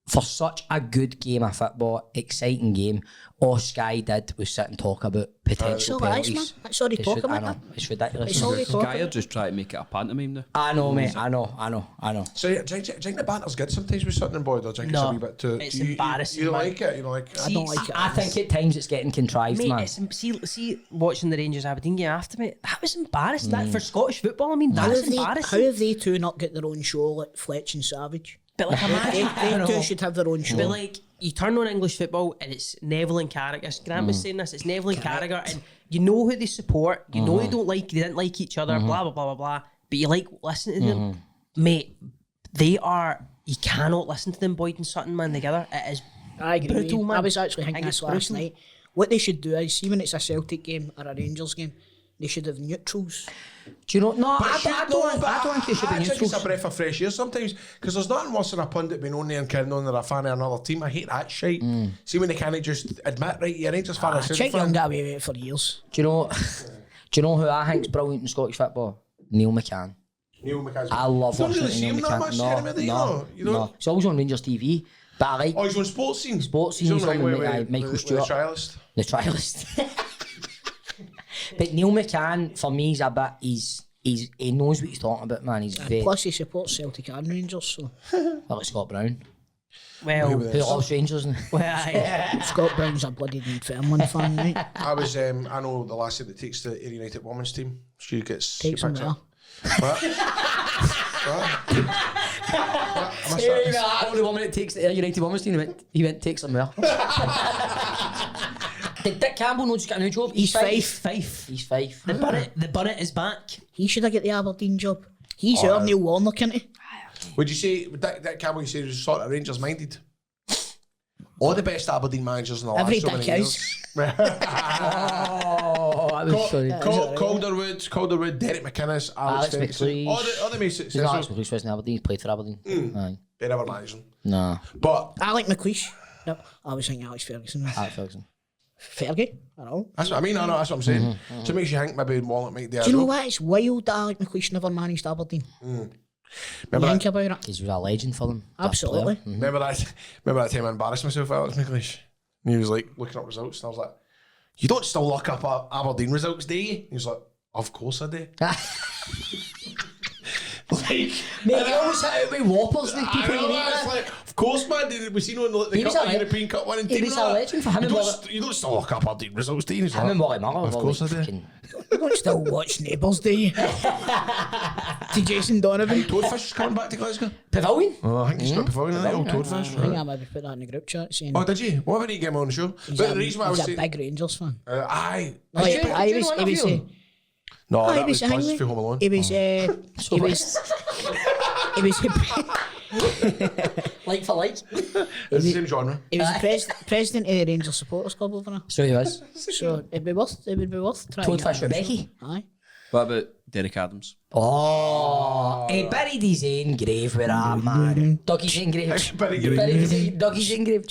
for such a good game of football, exciting game, all Sky did was sit and talk about potential So nice, penalties. man. That's all they It's talk rid- about, I know, man. it's ridiculous. It's all they talk Sky are about. just trying to make it a pantomime now. I know, mate. I know. So do you think the banter's good sometimes with Sutton and Boyd, or do you think it's a No, wee bit too... it's you embarrassing, You don't man. like it? You don't like it? I don't like it. I think at times it's getting contrived, Mate, man. see, watching the Rangers Aberdeen game after me, that was embarrassing. That for Scottish football, I mean, that's How embarrassing. have they two not got their own show like Fletch and Savage? But like, They imagine, two should have their own show. but like, you turn on English football and it's Neville and Carragher. Grant was saying this. It's Neville and Carragher, and you know who they support. You know they didn't like each other. Blah blah blah blah blah. But you like listening to them, mate. They are. You cannot listen to them, Boyd and Sutton, man, together. It is. I agree. with brutal, you. man. I was actually thinking I think this it's last brutal. night. What they should do is, see when it's a Celtic game or a Rangers game, they should have neutrals. Do you know? No, I don't think they should be I think it's neutral. a breath of fresh air sometimes, because there's nothing worse than a pundit being on there and carrying on they're a fan of another team. I hate that shit. See when they can't just admit, right, you're Rangers fan or Celtic Check Young fan. got away with it for years. Do you know? Do you know who I think's brilliant in Scottish football? Neil McCann. Neil McCann's. I love You don't watching really see Neil him that much McCann. anymore, do you know? You don't? No. He's always on Rangers TV, but I like Oh, he's on Sports Scene. Sports Scene, He's he's on on with with Michael with Stewart. the trialist. the trialist. But Neil McCann, for me, he's a bit. He knows what he's talking about, man. He's very Plus, he supports Celtic and Rangers, so like Scott Brown, Well, who loves Rangers. well, aye. Scott Brown's a bloody Dunfermline fan, right? I was, I know the last that takes the Ayr United women's team. She gets. Takes him picks there. it. What? Am I sorry? The only woman that takes the Ayr United women's team, he went takes them well. Did Dick Campbell not just get a new job? He's Fife. He's Fife. The Bunnet is back. He should have got the Aberdeen job. He's our Neil Warnock, isn't he? Would you say Dick Campbell? You say he was sort of Rangers minded? All the best Aberdeen managers in the Every last so dick many is. years. Oh, Calderwood, Derek McInnes, Alex Ferguson, McLeish. all the mates. He's not Alex McLeish, wasn't Aberdeen. He played for Aberdeen. Aye. They never managed him. No. But Alec McLeish. Yep. I was thinking Alex Ferguson. Alex Ferguson. Fergie? I don't know. that's what I mean. I know, that's what I'm saying. So it makes you think maybe Wallet might do. Do you know what? It's wild that Alec McLeish never managed Aberdeen. Remember Think about it. He was a legend for them. Absolutely. Remember that time I embarrassed myself with Alex McLeish? And he was like looking up results, and I was like, "You don't still look up Aberdeen results, do you?" He was like, "Of course I do." Like, Mate, he always hit out with whoppers, the people you meet it's with. like, of course, man. We seen on the He was Cup, a the le- European Cup winning team. He was and a all that. legend for him. You don't still look up Aberdeen results, do you? He's Him like, and Wally Muller. Of course I do. You don't still watch Neighbours, do you? To Jason Donovan. Toadfish is coming back to Glasgow. Pavilion? Oh, I think he's got Pavilion, isn't he? Old Toadfish. I think I maybe put that in the group chat saying Oh, did you? What about you get him on the show? he's, But the reason why I was a saying, big Rangers fan. aye. Oh, Did you- I did you was, know he was, interview him? No, he that was was Buzz for Home Alone. He was, he was, Like for like. It's the same genre. he was the president of the Rangers supporters club over there. So he was. So it would be worth trying. Toadfish Rebecca. Aye. What about Derek Adams? Oh, he buried his own grave with that, man. Doggy's own grave. Buried your own Buried his own- Doggy's own grave.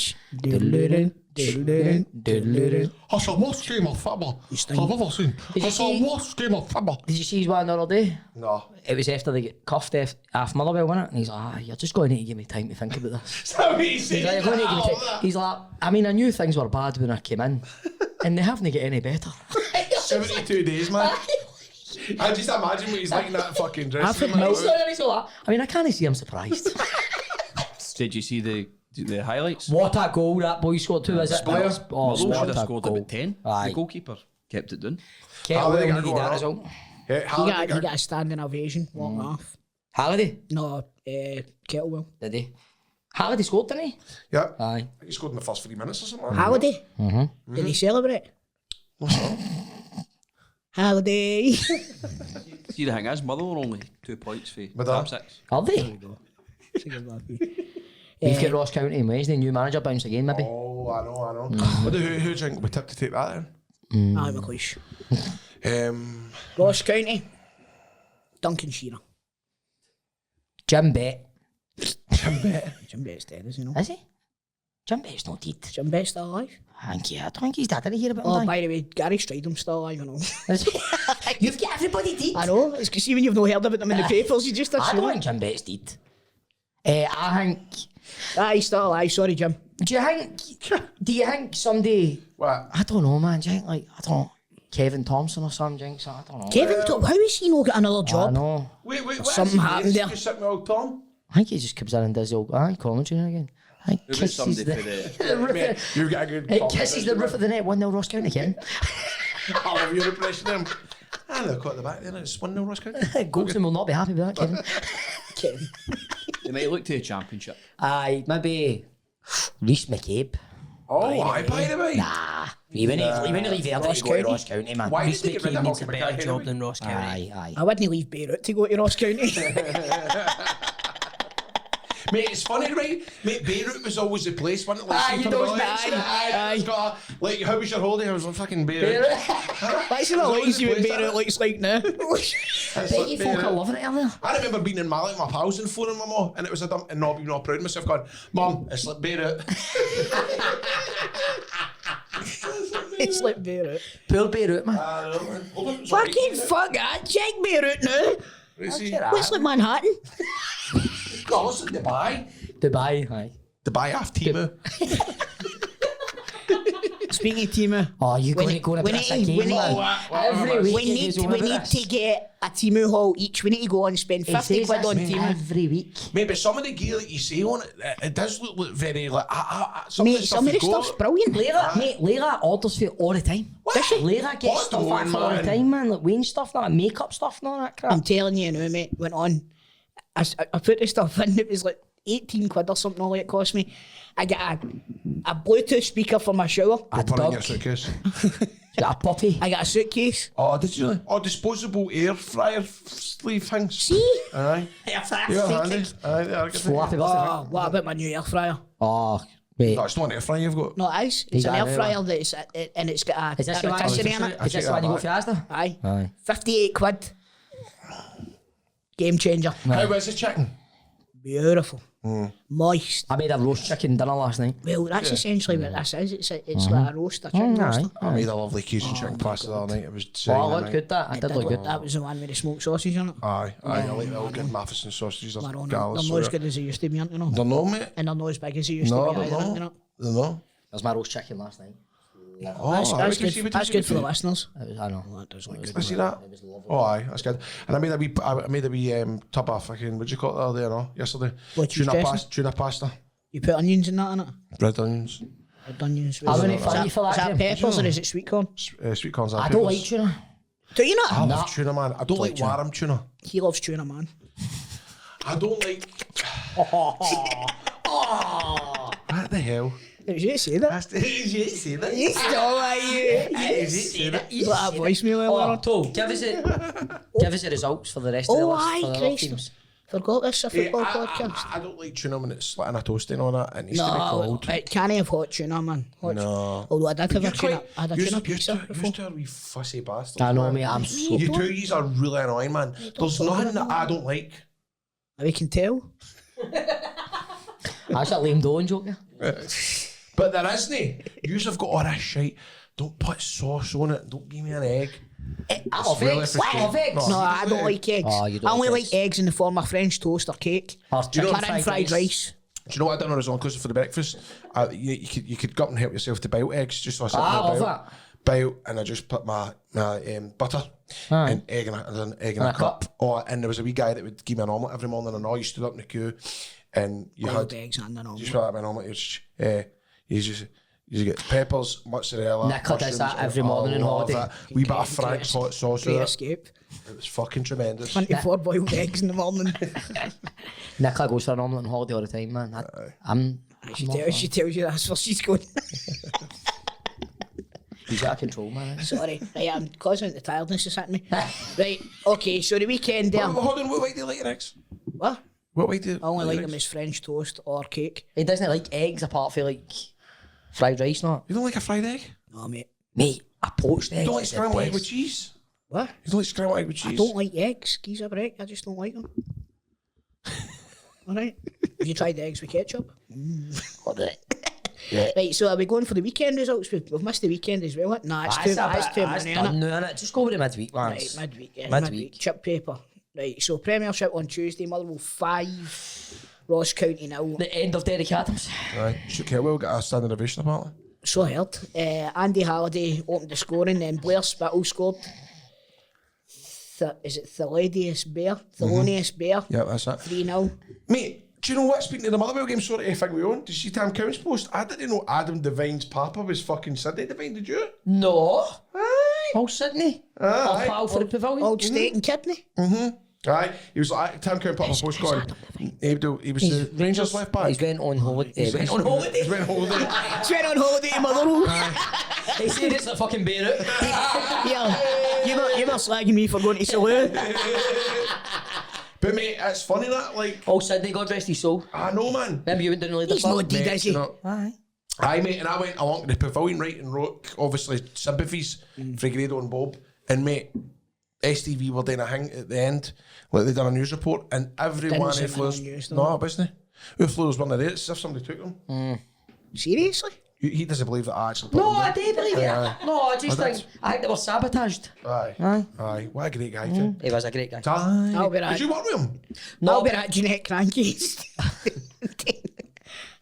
That's the worst game of football I've ever seen. Did you That's the see- worst game of football. Did you see his one the other day? No. It was after they get cuffed off Motherwell, wasn't it? And he's like, you're just going to need to give me time to think about this. He's like, "You're going to give me time." He's like, I mean, I knew things were bad when I came in, and they haven't get any better. 72 days, man. I just imagine what he's like in that fucking dress. He's like, I mean, I can't see him surprised. Did you see the highlights? What a goal that boy scored too, is it? Oh, Malone should what have a scored goal. about 10. Aye. The goalkeeper kept it down. Kettlewell they got needed going that up. as well. He got a standing ovation walking off. Halliday, No, Kettlewell. did he? Halliday scored, didn't he? Yeah. Aye. He scored in the first 3 minutes or something. Halliday. Did he celebrate? What's that? Halliday. See, the thing is, Motherwell were only 2 points for But top that- 6. Are they? We've got Ross County on Wednesday, new manager bounce again, maybe. Oh, I know. Who do you think we tipped to take that Aye, McLeish. then? Ross County. Duncan Shearer. Jim Bett. Jim Bett's dead, is he? No? Is he? Jim Bett's not dead. Jim Bett's still alive. I don't think he's dead. I didn't hear about Oh, him. by the way, Gary Stridom's still alive, I know. Is he? You've got everybody dead. I know. It's see when you've not heard about them in the papers, you just I don't assume. think Jim Bett's dead. I think. Ah, he's still alive. Sorry, Jim. Do you think somebody? What? I don't know, man. Do you think I don't know, Kevin Thompson or something? Jinx? I don't know. Kevin, how is he not got another I job? know. Wait, what? Something happened there. You sitting with old Tom? I think he just comes in and does the old commentary again. I think There was kisses somebody the, for the... the roof. Mate, you've got a good It kisses the roof of the net. 1-0 Ross County again. I love your impression of him. And they've got the back there. It's 1-0 Ross County. Goldston will not be happy with that, Kevin. Kevin. They might look to the championship. Aye, maybe Reece McCabe. Oh, aye, by the way. Nah, he wouldn't leave there to go to Ross County, man. Why Reece did they get rid of McCabe needs Malcolm a Better McCarthy job anyway? than Ross County. Aye. I wouldn't leave Beirut to go to Ross County. Mate, it's funny, right? Mate, Beirut was always the place, wasn't it? Like, Aye, you sleeping know, bags. aye. It's got a, like, how was your holiday? I was like, fucking Beirut. That's not what you see what Beirut looks like now. Bet you folk are loving it out there. I remember being in Mali, my pals, and phoning my mum, and it was a dump, and not being all proud of myself, going, Mum, it's like Beirut. It's like Beirut. Poor Beirut, man. I don't know, man. Hold on, it was Fucking alright. fuck that. Check Beirut now. Is he? Looks like Manhattan. Oh, it's in Dubai. Dubai, aye. Dubai half Timu. Speaking of Timu. Oh, you're going to go on a bit of a game, man. Every week We you need goes on about this. to get a Timu haul each. We need to go on and spend He 50 says quid on this Timu. every week. Mate, but some of the gear that you see on it, it does look very like. Some Mate, some of the stuff's brilliant. Layla orders for it all the time. Does she? Layla gets What stuff the back for all the man? time, man. Like Wayne stuff, like makeup stuff and all that crap. I'm telling you now, mate. Went on. I put the stuff in. It was like 18 quid or something. All it cost me. I got a Bluetooth speaker for my shower. A Put it in dog. your suitcase. Got a puppy. I got a suitcase. Oh, did you really? Oh, disposable air fryer sleeve things. See? Aye. You're handy. Aye, they are good. Flappy Oh, what about my new air fryer? Oh, Wait, That's not an air fryer you've got. No, it is. You It's an got air it, fryer that's and it's got a is this the one? rotisserie in it. Is this the one you got for Asda? Aye. Aye. 58 quid. Game changer. How was the chicken? Beautiful. Moist. I made a roast chicken dinner last night. Well, that's essentially what this is. It's like a roaster chicken roaster. I made a lovely Cajun chicken pasta the other night. It was Oh, it looked good, that. I did look good. That was the one with the smoked sausage on it. Aye, I like the old good Matheson sausages. They're They're not gallus. as good as they used to be, aren't they? No? They're not, mate. And they're not as big as they used No, to be they're either, aren't they? not. They're not. That was my roast chicken last night. Oh, That's good for the listeners. I know. That does look good. I see that. It was lovely. Oh, aye, that's good. And I made a wee tub of fucking, what'd you call it the other day, no? Yesterday. What, cheese dressing? Tuna pasta. You put onions in that, innit? Red onions. Red onions. I wouldn't Is fight you for that, Is that Jim. peppers or is it sweet corn? Sweet corns. I don't like tuna. Do you not? I love tuna, man. I don't like tuna. warm tuna. He loves tuna, man. I don't like... What the hell? Did you say that? Did you say that? You still like you. Did you say that? You got that voicemail earlier Oh, on. Tom, give us the results for the rest of the Oh, list, aye, for the other Christ. teams. Forgot this a football podcast. I don't like tuna when it's split in a toast and all that. It needs to be No, cold. it can't have hot tuna, man. No. Although I did have a You're tuna, quite- I had a tuna pizza before. Used to a wee fussy bastard. I know, man. mate, I'm so... You two yous are really annoying, man. There's talk nothing about that I don't like. We can tell. That's a lame doing joke, yeah. But there isn't. Yous have got all this shite. Don't put sauce on it. Don't give me an egg. I love really eggs. frustrating. I love eggs. No, I don't like eggs. Oh, you don't I only like like eggs in the form of French toast or cake. Or chicken Carrot fried rice. Do you know what I done when I was on inclusive for the breakfast? You could go up and help yourself to boil eggs. Just so I sit I there, love boil, that. boil, and I just put my butter Aye. and egg in a cup. Oh, and there was a wee guy that would give me an omelette every morning, and all you stood up in the queue, and you Boiled had eggs and an just omelette. put that in an omelette. You get peppers, mozzarella. Nicola does that mushrooms, every morning in I love holiday. it. Wee bit of Frank's hot sauce Great with it. escape. It was fucking tremendous. 24 boiled eggs in the morning. Nicola goes for an omelette on holiday all the time, man. I'm She tells you that's where she's going. He's out of control, man. Sorry. Right, I'm causing the tiredness is hitting me. Right, okay, so the weekend there. Hold on, what way do you like your eggs? What? What way do you I only like your them eggs? as French toast or cake. He doesn't like eggs apart from like fried rice, not. You don't like a fried egg? No, mate. Mate, a poached egg. You don't like is the scrambled egg with best. cheese? What? You don't like scrambled egg with cheese? I don't like eggs. Geese a break. I just don't like them. Alright. Have you tried the eggs with ketchup? What the? Right, so are we going for the weekend results? We've missed the weekend as well. Nah, it's too That's many, innit? done now, innit? Just go with the midweek ones. Right, midweek. Yeah, Midweek. midweek. Chip paper. Right, so Premiership on Tuesday, Motherwell 5, Ross County 0. The end of Derek Adams. Right. Should Kelwell get a standing ovation apparently? So I heard. Andy Halliday opened the scoring, then Blair Spittle scored. Is it Thelonious Bear? Bear? Yeah, that's it. 3-0. Mate, do you know what? Speaking of the Motherwell game, sorry to thing we on. Did you see Tam Cowan's post? I didn't know Adam Devine's papa was fucking Sidney Devine, did you? No. Aye. Oh, Sydney. Aye. Our pal for the Pavilion. Old steak and kidney. Aye. He was like, Tam Cowan put up a post going, he was the Rangers left back. He's went on holiday. He went on holiday. He went on holiday. She went on holiday to Motherwell. They said it's a fucking Beirut. Yeah, you're not slagging me for going to Salou. But mate, it's funny that, like, Oh, Sydney, God rest his soul. I know, man. Remember you went down the leader He's not dead, Mate, is you he? know, Aye. Aye, mate, and I went along to the Pavilion, right, and wrote, obviously, sympathies for Grado and Bob. And, mate, STV were doing a thing at the end, like they done a news report, and every Didn't one say of them on Fleur's... news, though. No, wasn't he? Who Fleur's one of there, it's as if somebody took them. Seriously? He doesn't believe that I actually put No, them I did believe it. Aye. No, I just I did. think they were sabotaged. Aye. Aye. Aye. What a great guy, too. He was a great guy. Aye. I'll be right. Did you work with him? I'll be that Jeanette Crankies.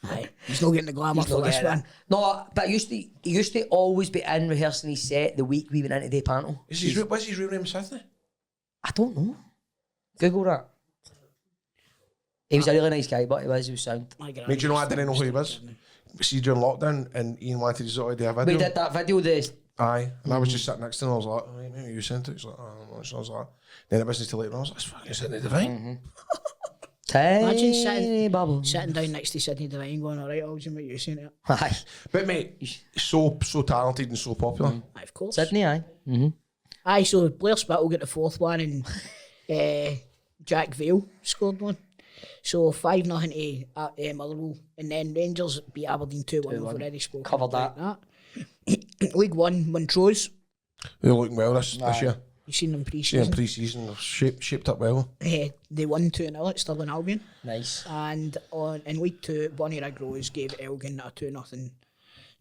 Aye, he's not getting the glamour for this one. No, but he used to always be in rehearsing his set the week we went into the panel. What's his real name, Sidney? I don't know. Google that. He was a really nice guy, but he was sound. Mate, do you know I didn't know who he was? See, during lockdown, and Ian wanted to sort of do a video. We did that video, Aye, and I was just sitting next to him, and I was like, oh, maybe you sent it. He's like, oh, I don't know. So I was like, then it wasn't until later on, I was like, it's fucking Sidney Devine. Imagine Tiny bubble. sitting down next to Sidney Devine going, alright, I'll what you saying it. Aye. But mate, so talented and so popular. Aye, of course. Sydney, aye. Aye, so Blair Spittle got the fourth one and Jack Vale scored one. So 5-0 to Motherwell, and then Rangers beat Aberdeen 2-1. We've already spoken Covered about that. League One, Montrose. They're looking well this year. You seen them Yeah, pre-season? pre-season, shaped up well. They won 2-0 at Stirling Albion. Nice. And in League 2, Bonnie Rig Rose gave Elgin a 2-0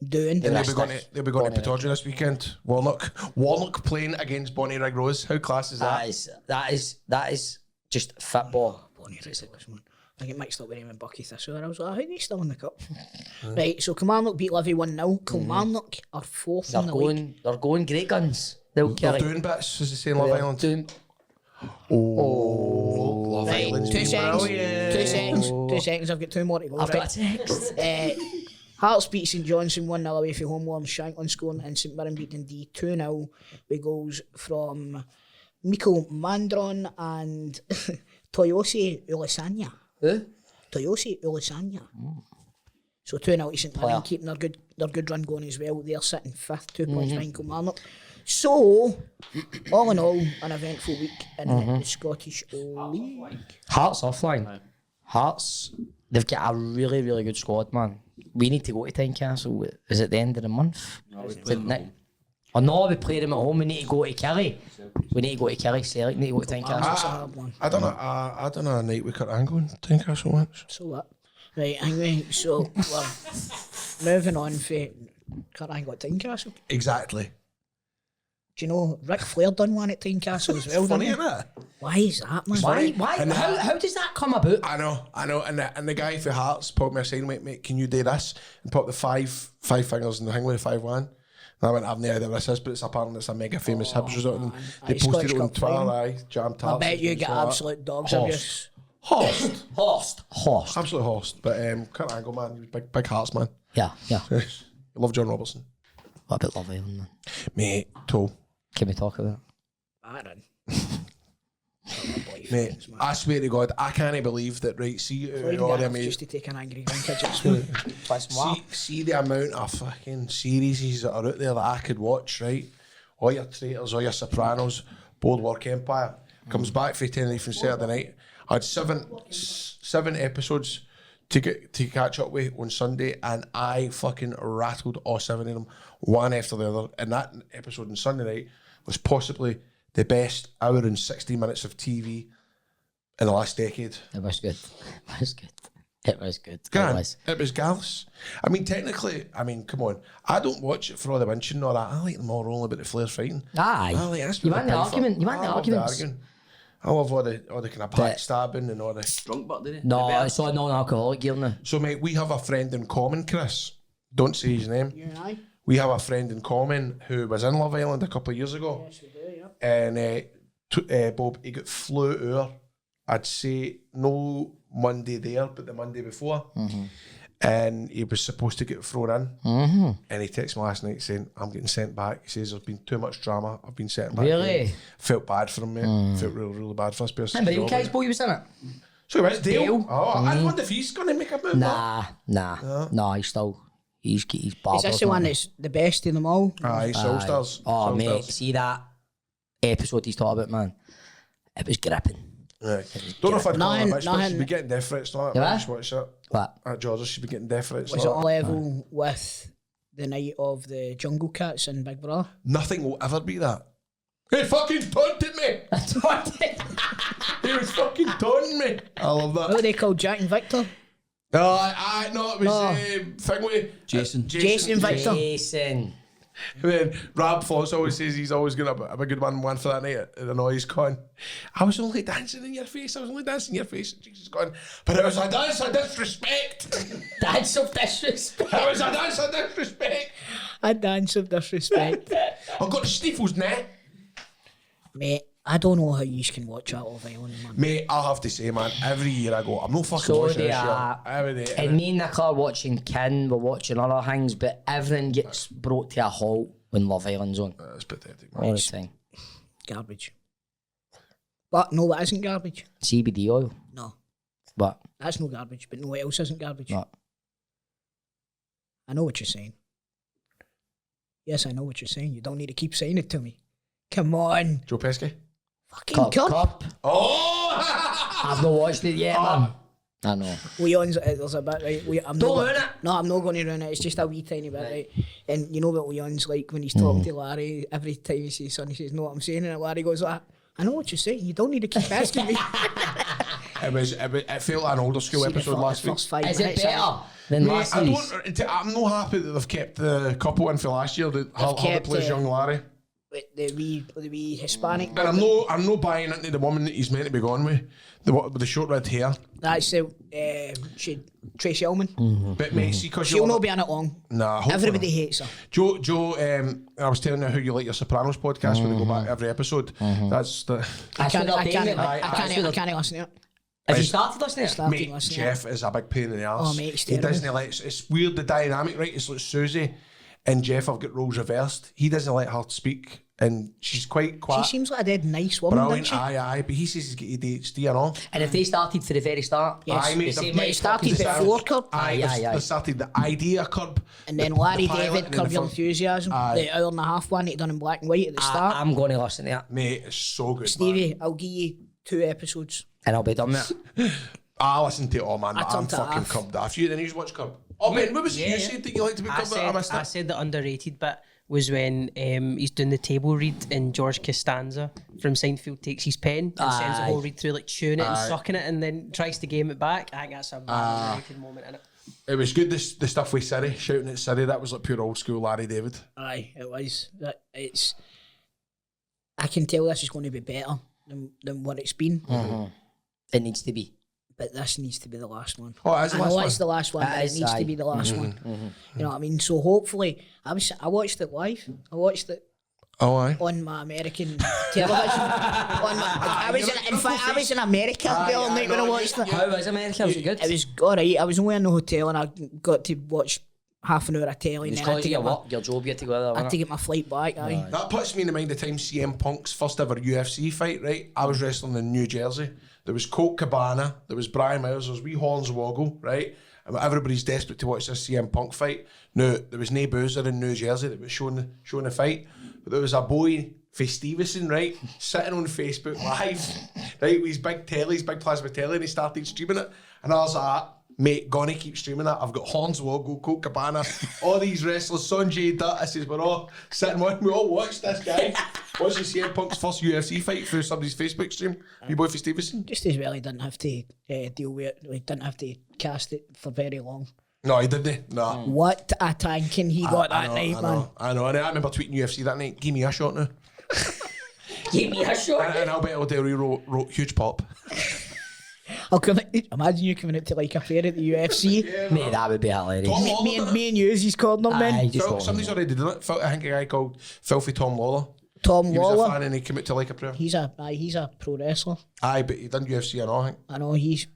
doing. And they'll be going to Pittodrie this weekend. Warnock playing against Bonnie Rig Rose. How class is that? That is just football. Bonnie Rig Rose, man. I get mixed up with him and Bucky Thistle. I was like, how are they still in the cup? Right, so Kilmarnock beat Livy 1-0. Kilmarnock are 4th in the league. They're going great guns. They're doing bits, as they say in Love Island. Love Right, Island's 2 been seconds. brilliant. 2 seconds. 2 seconds. I've got 2 more to go. I've got a text. Hearts beat St Johnstone 1-0 away from home. Warren Shanklin scoring, and St Mirren beat Dundee 2-0 with goals from Miko Mandron and Toyosi Ulisanya. Who? Toyosi Ulisanya. So 2-0 to St Mirren, keeping their good run going as well. They're sitting 5th, 2 points behind Kilmarnock. So, all in all, an eventful week in the Scottish League. Hearts offline. Hearts, they've got a really, really good squad, man. We need to go to Tynecastle. Is it the end of the month? Oh no, we play them at home. We need to go to Kerry. We need to go to Kerry. Celtic need to go to Tynecastle. I don't know a night we could angle in Tynecastle once. So what? Right, anyway, so we're moving on for Carrango at Tynecastle. Exactly. Do you know Ric Flair done one at Tynecastle as well? Funny, didn't he? isn't it? Why is that, man? Why? How does that come about? I know. And the guy for Hearts put me aside, mate, can you do this? And put the five fingers in the thing with the 5-1. And I went, I've no idea what this is, but it's apparently it's a mega famous Hibs result. And they posted it on Twitter, jam tarts. I bet you get absolute dogs abuse. Horst. Horst. Absolute Horst. But Kurt Angle, man, he was big Hearts, man. Yeah. I love John Robertson. What about Love Island, man? Mate, toe. Can we talk about Aaron. Mate, I swear to God, I can't believe that, right, see Just to take an angry drink, I just see the amount of fucking series that are out there that I could watch, right? All your Traitors, all your Sopranos, Boardwalk Empire, comes back for Tenerife on Saturday night. I had seven episodes to catch up with on Sunday, and I fucking rattled all 7 of them, one after the other. And that episode on Sunday night was possibly the best hour and 60 minutes of TV in the last decade. It was good. It was good. It was gallus. I mean, technically, come on. I don't watch it for all the winching and all that. I like them all only about the Flair fighting. Aye. You want the argument? You want the arguments? I love all the kind of backstabbing and all the... Drunk butt, did he? No, it's all non-alcoholic gear now. So, mate, we have a friend in common, Chris. Don't say his name. You and I? We have a friend in common who was in Love Island a couple of years ago. Yes, we do, yeah. And Bob, he got flew out, I'd say, no Monday there, but the Monday before. And he was supposed to get thrown in. And he texted me last night saying, I'm getting sent back. He says, there's been too much drama. I've been sent back. Really? Felt bad for him, mate. Felt really, really bad for us. Remember, you guys boy was in it? So where's Dale? Oh, I wonder if he's going to make a move. Nah, he's bad. Is this the one that's the best of them all? Aye, Soul Stars. Oh, Soul mate, Stars. see that episode he's talking about, man? It was gripping. Right. Don't know if I'd call her a bitch, but Nothing- she'd be getting death threats. Not Yeah? that bitch, watch that. What? At Georgia, she'd be getting death threats. Was it not on that. level with the night of the Jungle Cats in Big Brother? Nothing will ever be that. He fucking taunted me! He was fucking taunting me! I love that. What were they called, Jack and Victor? No, it was thing with Jason. Jason and Victor. Jason. When Rab Foss always says he's always going to have a good one for that night, and I know he's gone, I was only dancing in your face, And Jesus gone, but it was a dance of disrespect. Dance of disrespect. It was a dance of disrespect. A dance of disrespect. I've got the sniffles now. Mate, I don't know how you can watch that Love Island, man. Mate, I'll have to say, man, every year I go, I'm not fucking So watching they this are. year. Every day. And me and Nick are watching Kin, we're watching other things, but everything gets brought to a halt when Love Island's on. It's pathetic, All man. the time. Garbage. But no, that isn't garbage. CBD oil. No, But that's no garbage. But no, what else isn't garbage? what? I know what you're saying. Yes, I know what you're saying. You don't need to keep saying it to me. Come on. Joe Pesky? Fucking cup. Cup. Oh! I've not watched it yet, man. I know. Leon's, there's a bit, right? Don't ruin it. No, I'm not going to ruin it. It's just a wee tiny bit, right? And you know what Leon's like when he's talking to Larry, every time he says something, he says, "Know what I'm saying?" And Larry goes like, "I know what you're saying. You don't need to keep asking me." It felt like an older school episode last week. Is it better than last series? I'm not happy that they've kept the couple in for last year. How it plays young Larry. The wee Hispanic. And I'm not buying into the woman that he's meant to be gone with the short red hair. That's Tracy Ullman. But mate, see, because She'll not be in it long. Nah, everybody hates her. Joe, I was telling you how you like your Sopranos podcast when they go back every episode. That's the. I can't listen to it. Have you started listening to it? Mate, Jeff is a big pain in the arse. Oh, mate, he doesn't like. It's weird the dynamic, right? It's like Susie and Jeff have got roles reversed. He doesn't let her speak, and she's quite quiet. She seems like a dead nice woman, Brilliant, doesn't she? aye, but he says he's got ADHD and all. And if they started for the very start, yes. They started before Curb. They started the idea Curb. And then Larry David, Curb Your Enthusiasm, the hour and a half one he done in black and white at the start. I'm going to listen to that. Mate, it's so good, Stevie, man. I'll give you 2 episodes. And I'll be done with it. I listen to it all, man, but I'm turned it fucking off. Curb daft. You didn't watch Curb? Oh, man, what was it you said that you liked to be Curb? I said the underrated bit was when he's doing the table read and George Costanza from Seinfeld takes his pen and sends the whole read through, like chewing it and sucking it, and then tries to game it back. I think that's a underrated moment in it. It was good, the stuff with Siri, shouting at Siri. That was like pure old school Larry David. Aye, it was. I can tell this is going to be better than what it's been. It needs to be. But this needs to be the last one. Oh, it's the last one. It's the last one, but it needs to be the last one. You know what I mean? So hopefully, I watched it live. I watched it on my American television. I was in America the other night when I watched it. How was America? Was it good? It was alright. I was only in the hotel and I got to watch half an hour of telly. Just call it your work, your job, you had to go there. I had to get my flight back. Aye. That puts me in the mind of the time CM Punk's first ever UFC fight, right? I was wrestling in New Jersey. There was Colt Cabana, there was Brian Myers, there was wee Hornswoggle, right? And everybody's desperate to watch this CM Punk fight. Now, there was no boozer in New Jersey that was showing the fight, but there was a boy, Stevenson, right, sitting on Facebook live, right, with his big telly, his big plasma telly, and he started streaming it. And I was like, mate, gonna keep streaming that. I've got Hornswoggle, Colt Cabana, all these wrestlers, Sanjay Dutt. I says, we're all sitting with me, all watch this guy. Watching CM Punk's first UFC fight through somebody's Facebook stream. You boy for Stevenson? Just as well he didn't have to deal with it. He didn't have to cast it for very long. No, he didn't. No. What a tanking he got that night, man. I know. And I remember tweeting UFC that night, give me a shot now. Give me a shot. And Alberto Del Rio wrote huge pop. Imagine you coming out to like a fair at the UFC. Yeah, mate, that would be hilarious. Me and you as his corner, man. Somebody's already done it. I think a guy called Filthy Tom Lawler. He Lawler. was a fan and he came out to like a prayer. He's a pro wrestler. Aye, but he done UFC and all, I think. I know, he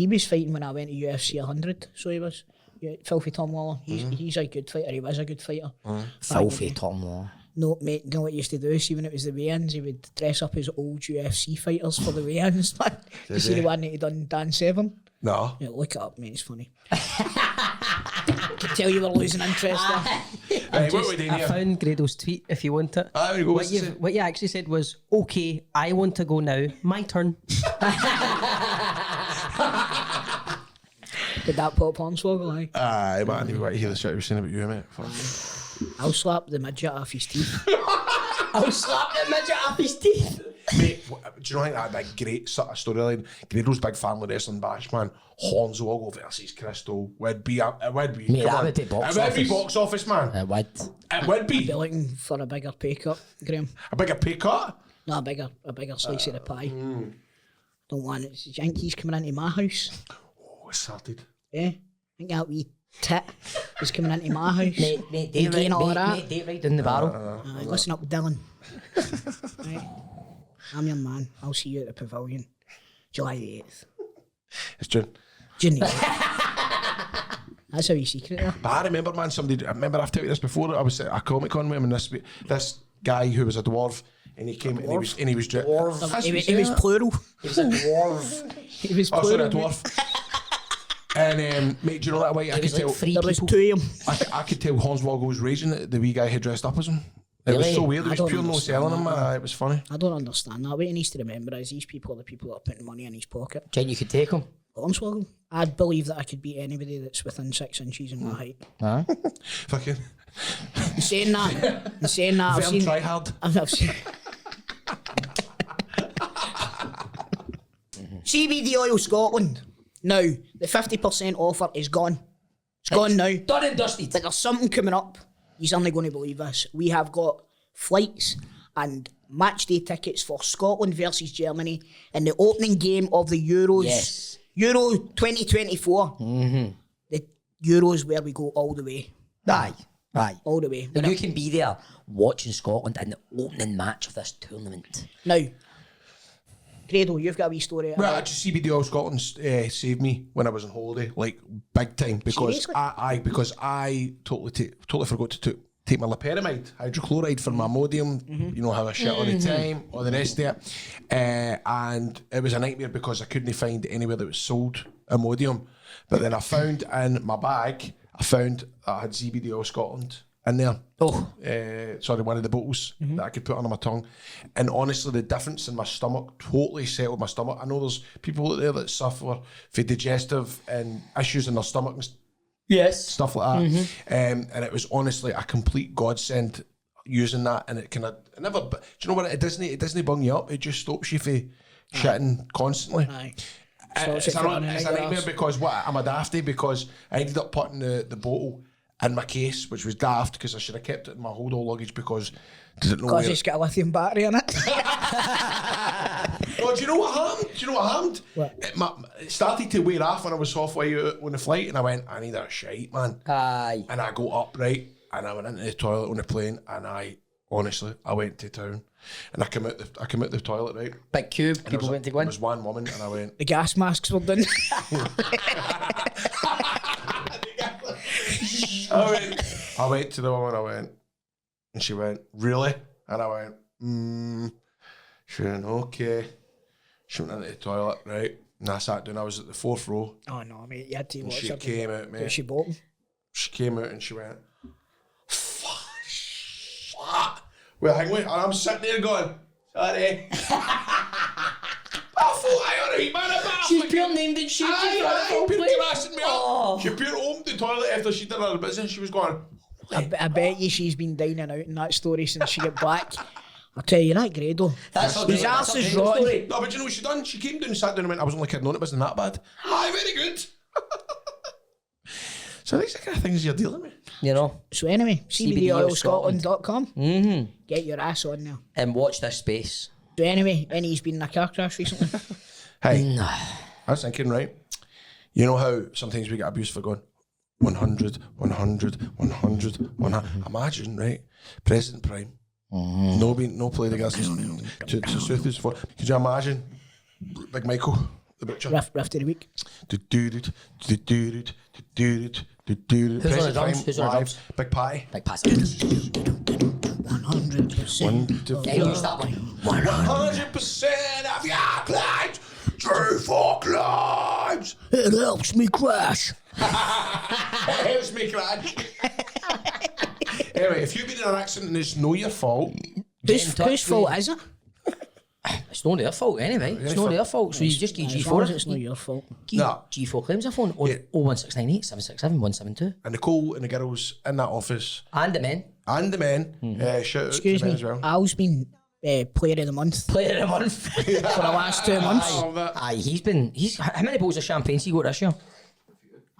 was fighting when I went to UFC 100, so he was. Yeah, Filthy Tom Lawler. He's a good fighter. He was a good fighter. Filthy Tom Lawler. No, mate, you know what he used to do? See, when it was the weigh-ins, he would dress up as old UFC fighters for the weigh-ins, man. You see the one that he done Dan Severn? No. Yeah, look it up, mate, it's funny. I can tell you were losing interest there. Right, what we doing I here? found Grado's tweet, if you want it. What you actually said was, okay, I want to go now. My turn. Did that pop Hornswoggle, aye? Aye, man, you want to hear the shit he was saying about you, mate. Fuck. I'll slap the midget off his teeth. I'll slap the midget off his teeth. Mate, do you know, I think that'd be a great sort of storyline? Grado's big family wrestling bash, man. Hornswoggle versus Crystal would be. It would be. Mate, that would be box office. It would be box office, man. It would. It would be. I'd be looking for a bigger pay cut, Graham. A bigger pay cut? No, a bigger slice of the pie. Don't want it. Do you think he's coming into my house? Oh, it's started. Yeah. I think that wee tit is coming into my house. Mate, date right down the barrel. Listen up, Dylan. Right. I'm your man. I'll see you at the Pavilion, July the 8th. It's June. June the 8th. That's a wee secret there. But I remember, man, I remember I've told you this before, I was at a Comic Con with him, and this guy who was a dwarf, and he came and he was He was plural. He was a dwarf. He was Oh, plural. sorry, a dwarf. And mate, do you know that way? I could tell. There was 2 of them. I could tell Hornswoggle was raging that the wee guy had dressed up as him. It was so weird. It was pure no selling him, man. It was funny. I don't understand that. What he needs to remember is these people are the people that are putting money in his pocket. Jen, you could take him. Hornswoggle. I believe that I could beat anybody that's within 6 inches in my height. Fucking. In saying that, I've Vern seen. try hard. I've seen. CBD Oil Scotland. Now, the 50% offer is gone. It's gone now. Done and dusted. But there's something coming up. You're only going to believe this. We have got flights and match day tickets for Scotland versus Germany in the opening game of the Euros. Yes. Euro 2024. The Euros where we go all the way. Aye. All the way. And you can be there watching Scotland in the opening match of this tournament. Now, Grado, you've got a wee story. Well, actually, CBD Oil Scotland saved me when I was on holiday, like big time, because Seriously? I totally forgot to take my loperamide, hydrochloride for my Imodium, you know, how I shit all the time, all the rest of it. And it was a nightmare because I couldn't find anywhere that was sold Imodium. But then I found in my bag, I had CBD Oil Scotland in there. One of the bottles that I could put under my tongue. And honestly, the difference in my stomach totally settled my stomach. I know there's people out there that suffer from digestive and issues in their stomach and stuff like that. And it was honestly a complete godsend using that. And it kind of never. Do you know what? It doesn't bung you up. It just stops you from shitting constantly. Aye. It's a nightmare because I'm a dafty because I ended up putting the bottle in my case, which was daft because I should have kept it in my hold-all luggage because didn't know Because it's got a lithium battery in it. Oh, do you know what happened? What? It started to wear off when I was halfway out on the flight, and I went, I need a shite, man. Aye. And I go up, right, and I went into the toilet on the plane, and I went to town, and I come out the toilet, right. Big cube. And People went to go There in. was one woman, and I went. The gas masks were done. I went to the woman, and she went, really? And I went, She went, okay. She went into the toilet, right? And I sat down, I was at the 4th row. Oh no, mate, you had to And watch she her. came out, mate. She bought them. She came out and she went, fuck. Well, hang on, and I'm sitting there going, sorry. I thought I ought to be man about. She's pure named and shit. Aye, pure grassing me up. She pure opened the toilet after she did her business. She was going, I bet you she's been dining out in that story since she got back. I'll tell you that, Grado. His arse is rotten. no, but you know what she done? She came down and sat down and went, I was only kidding on, it wasn't that bad. Aye, very good. So these are the kind of things you're dealing with. You know. So anyway, CBDOilScotland.com. Get your ass on there. And watch this space. So anyway, any's been in a car crash recently? Hey, I was thinking, right? You know how sometimes we get abused for going 100, 100, 100, 100. Imagine, right? President Prime. No play the gas to suit this for. Could you imagine Big Michael, the butcher? Riff of the week. Who's on the drums? Who's on the drums? Big Patty. Big pass. 100%. Yeah, use that one. 100% of your clients, true for climbs. It helps me crash. It helps me crash. Anyway, if you've been in an accident and it's no your fault, Whose fault is it? It's not their fault anyway. It's not their fault. So you just get As long as G4. it's not your fault. G4 claims a phone on 01698 767 172. and Nicole and the girls in that office And the men. and the men, shout out Excuse to them me, as well. Al's been player of the month Player of the month. for the last 2 months. Aye, he's how many bottles of champagne has he got this year?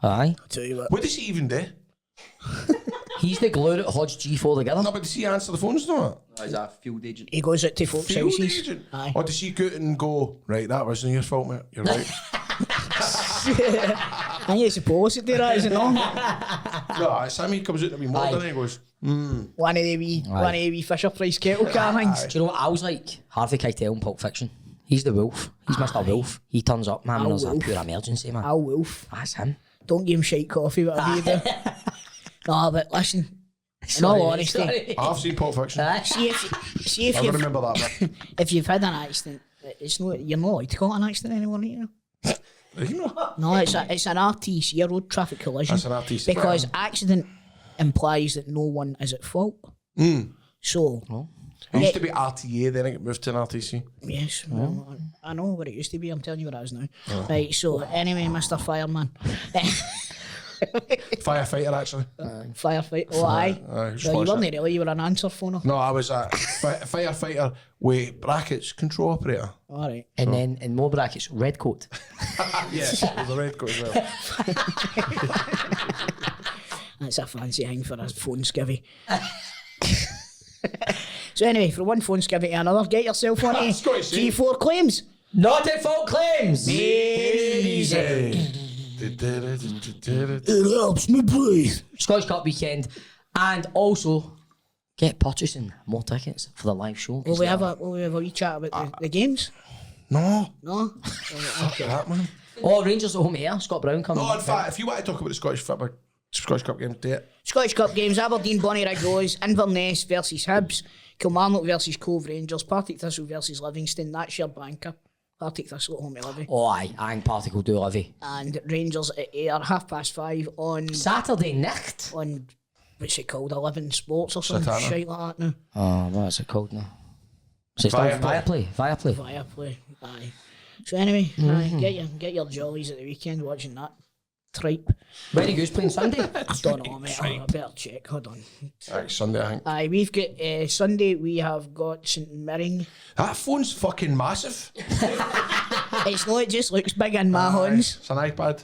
Aye. I'll tell you what. What does he even do? He's the glue that holds G4 together. No, but does he answer the phones or As a field agent. He goes out to folks' Field houses. agent? Aye. Or does he go out and go, right, that wasn't your fault, mate, you're right. I think it's supposed to do that, is it not? No, it's him, he comes out to me more than he goes, One of the wee Fisher Price kettle car things. Do you know what I was like? Harvey Keitel in Pulp Fiction. He's the wolf. He's Mr. Wolf. He turns up, man, when there's a Wolf. pure emergency, man. Al Wolf. That's him. Don't give him shite coffee, whatever you do. No, but listen, in all honesty, I've seen Pulp Fiction. see if I you've remember that bit. if you've had an accident, it's no, you're not allowed to call it an accident anymore, you know. You know? No, it's an RTC, a road traffic collision. That's an RTC. Because accident implies that no one is at fault. So It used to be RTA, then it moved to an RTC. Yes, well, I know what it used to be. I'm telling you what it is now. Right, so anyway, Mr. Fireman. Firefighter, actually. Firefighter. Oh, aye. Aye, So you weren't really, you were an answer phoner. No, I was a firefighter with brackets control operator. All right. And then in more brackets, red coat. Yes, it was a red coat as well. That's a fancy thing for a phone skivvy. So anyway, from one phone skivvy to another, get yourself on to Scottish, eh? G4 claims. Not at fault claims. It helps me breathe. Scottish Cup weekend, and also get purchasing more tickets for the live show. Will we have a wee chat about the games? No. No? Okay. That, man. Oh, Rangers at home here. Scott Brown coming. No, in fact, if you want to talk about the Scottish Cup game, do it. Scottish Cup games, Aberdeen, Bonnyrigg Rose, Inverness versus Hibs, Kilmarnock versus Cove Rangers, Partick Thistle versus Livingston, that's your banker. Partick Thistle at home to Livy. Oh, aye, I think Partick will do Livy. And Rangers at Ayr, 5:30 on... Saturday night? On, what's it called, 11 Sports or something, Satana. shite like that now. Oh, what's it called now? So it's Viaplay. Viaplay, aye. So anyway, aye, get your jollies at the weekend watching that tripe. Ready Goose playing Sunday? I don't know, mate. I better check. Hold on. Aye, Sunday, I think. Aye, we've got Sunday. We have got St Mirren. That phone's fucking massive. It's not. It just looks big in my hands. It's an iPad.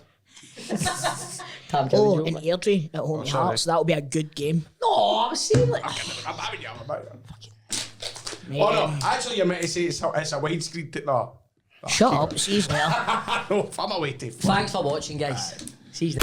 Oh, and Airdrie at home to Hearts. That'll be a good game. No, I'm saying like. I'm having you. Oh no, actually, you're meant to say it's a widescreen. No. Shut up. She's there. No, I'm away to. Thanks for watching, guys. See you.